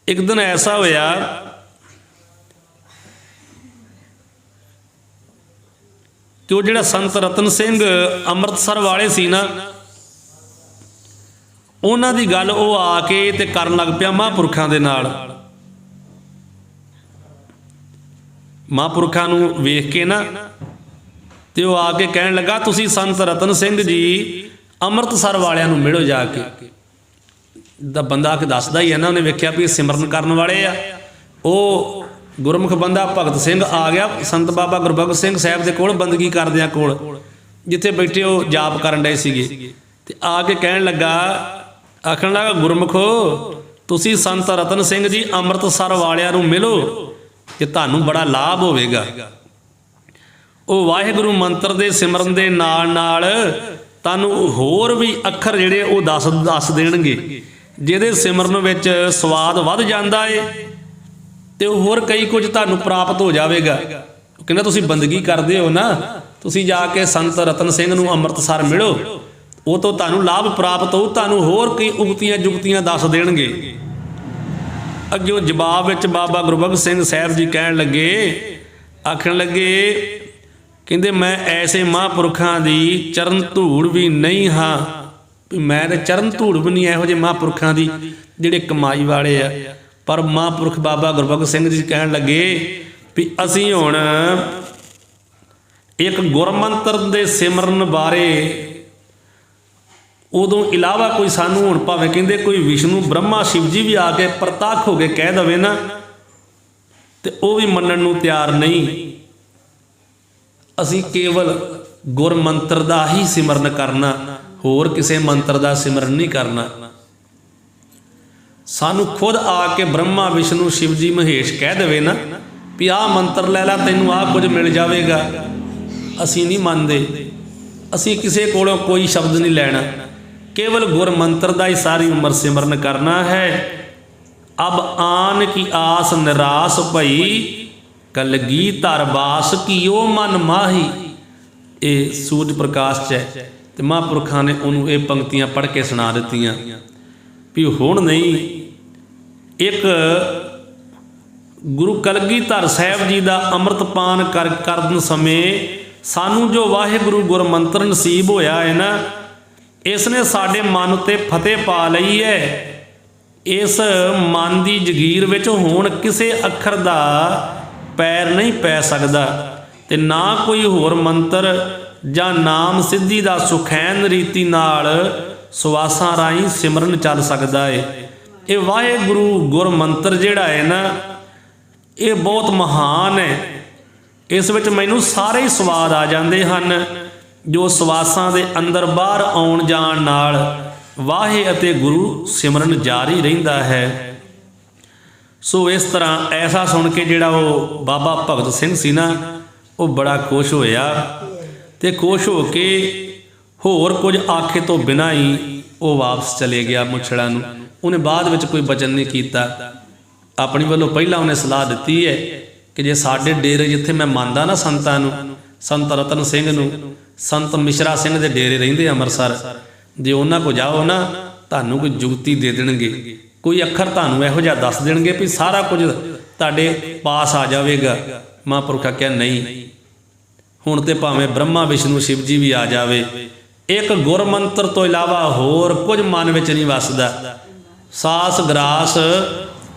ਇੱਕ ਦਿਨ ਐਸਾ ਹੋਇਆ ਕਿ ਉਹ ਜਿਹੜਾ ਸੰਤ ਰਤਨ ਸਿੰਘ ਅੰਮ੍ਰਿਤਸਰ ਵਾਲੇ ਸੀ ਨਾ, ਉਹਨਾਂ ਦੀ ਗੱਲ ਉਹ ਆ ਕੇ ਤੇ ਕਰਨ ਲੱਗ ਪਿਆ ਮਹਾਂਪੁਰਖਾਂ ਦੇ ਨਾਲ। ਮਹਾਂਪੁਰਖਾਂ ਨੂੰ ਵੇਖ ਕੇ ਨਾ ਤੇ ਉਹ ਆ ਕੇ ਕਹਿਣ ਲੱਗਾ, ਤੁਸੀਂ ਸੰਤ ਰਤਨ ਸਿੰਘ ਜੀ ਅੰਮ੍ਰਿਤਸਰ ਵਾਲਿਆਂ ਨੂੰ ਮਿਲੋ ਜਾ ਕੇ। ਦਾ ਬੰਦਾ ਆ ਕੇ ਦੱਸਦਾ ਹੀ ਹੈ ਨਾ, ਉਹਨੇ ਵੇਖਿਆ ਵੀ ਸਿਮਰਨ ਕਰਨ ਵਾਲੇ ਆ। ਉਹ ਗੁਰਮੁਖ ਬੰਦਾ ਭਗਤ ਸਿੰਘ ਆ ਗਿਆ ਸੰਤ ਬਾਬਾ ਗੁਰਬਖਸ਼ ਸਿੰਘ ਸਾਹਿਬ ਦੇ ਕੋਲ, ਬੰਦਗੀ ਕਰਦਿਆਂ ਕੋਲ, ਜਿੱਥੇ ਬੈਠੇ ਉਹ ਜਾਪ ਕਰਨ ਡਏ ਸੀਗੇ। ਤੇ ਆ ਕੇ ਕਹਿਣ ਲੱਗਾ, ਆਖਣ ਲੱਗਾ, ਗੁਰਮੁਖੋ ਤੁਸੀਂ ਸੰਤ ਰਤਨ ਸਿੰਘ ਜੀ ਅੰਮ੍ਰਿਤਸਰ ਵਾਲਿਆਂ ਨੂੰ ਮਿਲੋ ਕਿ ਤੁਹਾਨੂੰ ਬੜਾ ਲਾਭ ਹੋਵੇਗਾ। ਉਹ ਵਾਹਿਗੁਰੂ ਮੰਤਰ ਦੇ ਸਿਮਰਨ ਦੇ ਨਾਲ ਨਾਲ ਤੁਹਾਨੂੰ ਹੋਰ ਵੀ ਅੱਖਰ ਜਿਹੜੇ ਉਹ ਦੱਸ ਦੇਣਗੇ, ਜਿਹਦੇ ਸਿਮਰਨ ਵਿੱਚ ਸਵਾਦ ਵੱਧ ਜਾਂਦਾ ਏ ਤੇ ਹੋਰ ਕਈ ਕੁਝ ਤੁਹਾਨੂੰ ਪ੍ਰਾਪਤ ਹੋ ਜਾਵੇਗਾ। ਕਹਿੰਦਾ ਤੁਸੀਂ ਬੰਦਗੀ ਕਰਦੇ ਹੋ ਨਾ, ਤੁਸੀਂ ਜਾ ਕੇ ਸੰਤ ਰਤਨ ਸਿੰਘ ਨੂੰ ਅੰਮ੍ਰਿਤਸਰ ਮਿਲੋ, ਉਹ ਤੋਂ ਤੁਹਾਨੂੰ ਲਾਭ ਪ੍ਰਾਪਤ ਹੋ, ਤੁਹਾਨੂੰ ਹੋਰ ਕਈ ਉਗਤੀਆਂ ਜੁਗਤੀਆਂ ਦੱਸ ਦੇਣਗੇ। ਅੱਗੇ ਜਵਾਬ ਵਿੱਚ ਬਾਬਾ ਗੁਰਬਖਸ਼ ਸਿੰਘ ਸਾਹਿਬ ਜੀ ਕਹਿਣ ਲੱਗੇ, ਆਖਣ ਲੱਗੇ, ਕਹਿੰਦੇ ਮੈਂ ਐਸੇ ਮਹਾਂਪੁਰਖਾਂ ਦੀ ਚਰਨ ਧੂੜ ਵੀ ਨਹੀਂ ਹਾਂ, ਵੀ ਮੈਂ ਤੇ ਚਰਨ ਧੂੜ ਵੀ ਨਹੀਂ ਇਹੋ ਜਿਹੇ ਮਹਾਂਪੁਰਖਾਂ ਦੀ ਜਿਹੜੇ ਕਮਾਈ ਵਾਲੇ ਆ। ਪਰ ਮਹਾਂਪੁਰਖ ਬਾਬਾ ਗੁਰਬਖਸ਼ ਸਿੰਘ ਜੀ ਕਹਿਣ ਲੱਗੇ ਵੀ ਅਸੀਂ ਹੁਣ ਇੱਕ ਗੁਰਮੰਤਰ ਦੇ ਸਿਮਰਨ ਬਾਰੇ ਉਦੋਂ ਇਲਾਵਾ ਕੋਈ ਸਾਨੂੰ ਹੁਣ ਭਾਵੇਂ ਕਹਿੰਦੇ ਕੋਈ ਵਿਸ਼ਨੂੰ ਬ੍ਰਹਮਾ ਸ਼ਿਵ ਜੀ ਵੀ ਆ ਕੇ ਪ੍ਰਤੱਖ ਹੋ ਕੇ ਕਹਿ ਦਵੇ ਨਾ, ਤੇ ਉਹ ਵੀ ਮੰਨਣ ਨੂੰ ਤਿਆਰ ਨਹੀਂ। ਅਸੀਂ ਕੇਵਲ ਗੁਰਮੰਤਰ ਦਾ ਹੀ ਸਿਮਰਨ ਕਰਨਾ, ਹੋਰ ਕਿਸੇ ਮੰਤਰ ਦਾ ਸਿਮਰਨ ਨਹੀਂ ਕਰਨਾ। ਸਾਨੂੰ ਖੁਦ ਆ ਕੇ ਬ੍ਰਹਮਾ ਵਿਸ਼ਨੂੰ ਸ਼ਿਵ ਜੀ ਮਹੇਸ਼ ਕਹਿ ਦੇਵੇ ਨਾ ਵੀ ਆਹ ਮੰਤਰ ਲੈ ਲਾ, ਤੈਨੂੰ ਆਹ ਕੁਝ ਮਿਲ ਜਾਵੇਗਾ, ਅਸੀਂ ਨਹੀਂ ਮੰਨਦੇ। ਅਸੀਂ ਕਿਸੇ ਕੋਲੋਂ ਕੋਈ ਸ਼ਬਦ ਨਹੀਂ ਲੈਣਾ, ਕੇਵਲ ਗੁਰਮੰਤਰ ਦਾ ਹੀ ਸਾਰੀ ਉਮਰ ਸਿਮਰਨ ਕਰਨਾ ਹੈ। ਅਬ ਆਨ ਕੀ ਆਸ ਨਿਰਾਸ ਭਈ, ਕਲਗੀ ਧਰ ਬਾਸ ਕੀਓ ਮਨ ਮਾਹੀ। ਇਹ ਸੂਰਜ ਪ੍ਰਕਾਸ਼ 'ਚ ਹੈ ਤੇ ਮਹਾਂਪੁਰਖਾਂ ਨੇ ਉਹਨੂੰ ਇਹ ਪੰਕਤੀਆਂ ਪੜ੍ਹ ਕੇ ਸੁਣਾ ਦਿੱਤੀਆਂ ਵੀ ਹੁਣ ਨਹੀਂ। ਇੱਕ ਗੁਰੂ ਕਲਗੀਧਰ ਸਾਹਿਬ ਜੀ ਦਾ ਅੰਮ੍ਰਿਤਪਾਨ ਕਰਨ ਸਮੇਂ ਸਾਨੂੰ ਜੋ ਵਾਹਿਗੁਰੂ ਗੁਰਮੰਤਰ ਨਸੀਬ ਹੋਇਆ ਹੈ ਨਾ, ਇਸ ਨੇ ਸਾਡੇ ਮਨ ਉੱਤੇ ਫਤਿਹ ਪਾ ਲਈ ਹੈ। ਇਸ ਮਨ ਦੀ ਜਗੀਰ ਵਿੱਚ ਹੁਣ ਕਿਸੇ ਅੱਖਰ ਦਾ ਪੈਰ ਨਹੀਂ ਪੈ ਸਕਦਾ ਤੇ ਨਾ ਕੋਈ ਹੋਰ ਮੰਤਰ ਜਾਂ ਨਾਮ ਸਿੱਧੀ ਦਾ ਸੁਖੈਨ ਰੀਤੀ ਨਾਲ ਸਵਾਸਾਂ ਰਾਹੀਂ ਸਿਮਰਨ ਚੱਲ ਸਕਦਾ ਹੈ। ਇਹ ਵਾਹਿਗੁਰੂ ਗੁਰਮੰਤਰ ਜਿਹੜਾ ਹੈ ਨਾ, ਇਹ ਬਹੁਤ ਮਹਾਨ ਹੈ। ਇਸ ਵਿੱਚ ਮੈਨੂੰ ਸਾਰੇ ਹੀ ਸਵਾਦ ਆ ਜਾਂਦੇ ਹਨ ਜੋ ਸਵਾਸਾਂ ਦੇ ਅੰਦਰ ਬਾਹਰ ਆਉਣ ਜਾਣ ਨਾਲ ਵਾਹੇ ਅਤੇ ਗੁਰੂ ਸਿਮਰਨ ਜਾਰੀ ਰਹਿੰਦਾ ਹੈ। ਸੋ ਇਸ ਤਰ੍ਹਾਂ ਐਸਾ ਸੁਣ ਕੇ ਜਿਹੜਾ ਉਹ ਬਾਬਾ ਭਗਤ ਸਿੰਘ ਸੀ ਨਾ, ਉਹ ਬੜਾ ਖੁਸ਼ ਹੋਇਆ ਤੇ ਖੁਸ਼ ਹੋ ਕੇ होर कुछ आखे तो बिना ही वो वापस चले गया मुछड़ा नूं। उन्हें बाद विच कोई बचन नहीं कीता। अपनी वालों पहला उन्हें सलाह दी है कि जे साडे डेरे जिथे मैं मानदा ना संतां नूं, संत रतन सिंह नूं, संत मिश्रा सिंह दे डेरे रहिंदे अमृतसर, जे उन्हां को जाओ ना तुहानूं कोई जुगती दे देणगे, कोई अखर तुहानूं इहो जिहा दस देणगे भी सारा कुछ तुहाडे पास आ जावेगा। महापुरखा कहा नहीं, हुण ते भावें ब्रह्मा विष्णु शिव जी भी आ जावे, एक गुरमंत्र तो इलावा होर कुछ मन विच नहीं वसदा। सास ग्रास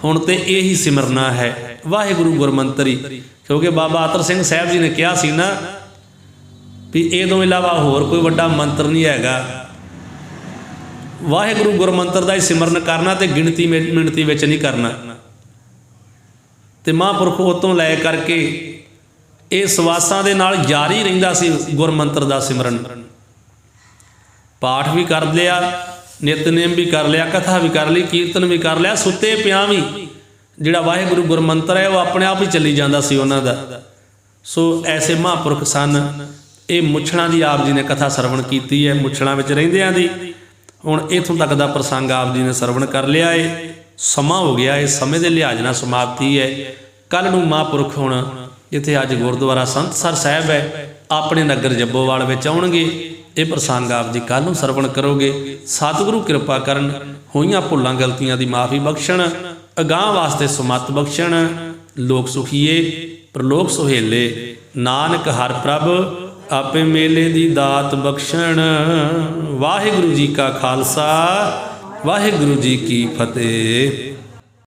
हुण ते यही सिमरना है, वाहिगुरू गुरमंत्र ही। क्योंकि बाबा अतर सिंह साहब जी ने कहा सी ना भी ये तो इलावा होर कोई वड्डा मंत्र नहीं हैगा, वाहिगुरू गुरमंत्र का ही सिमरन करना तो गिणती मिणती विच नहीं करना। तो महापुरख उतों लै करके ये सवासां दे नाल जारी रहिंदा सी गुरमंत्र का सिमरन। पाठ भी कर लिया, नितनेम भी कर लिया, कथा भी कर ली, कीर्तन भी कर लिया, सुते पिया भी जिहड़ा वाहिगुरू गुरमंत्र है वह अपने आप ही चली जाता सी उन्हां दा। सो ऐसे महापुरख सन। ये मुछड़ां दी आप जी ने कथा सरवण कीती है, मुछड़ां विच रहिंदिआं दी। हुण इत्थों तक दा प्रसंग आप जी ने सरवण कर लिया है। समा हो गया है, समय के लिहाज नाल समाप्ति है। कल नूं महापुरख हुण जिथे अज गुरुद्वारा संतसर साहिब है अपने नगर जब्बोवाल विच आउणगे। ये प्रसंग आप जी कल नूं सरवण करोगे। सतगुरु किरपा करन, होईआं भुल्लां गलतियां दी माफ़ी बख्शण, अगाह वास्ते सुमत बख्शण। लोक सुखीए प्रलोक सुहेले, नानक हर प्रभ आपे मेले दी दात बख्शण। वाहिगुरू जी का खालसा, वाहिगुरू जी की फतेह।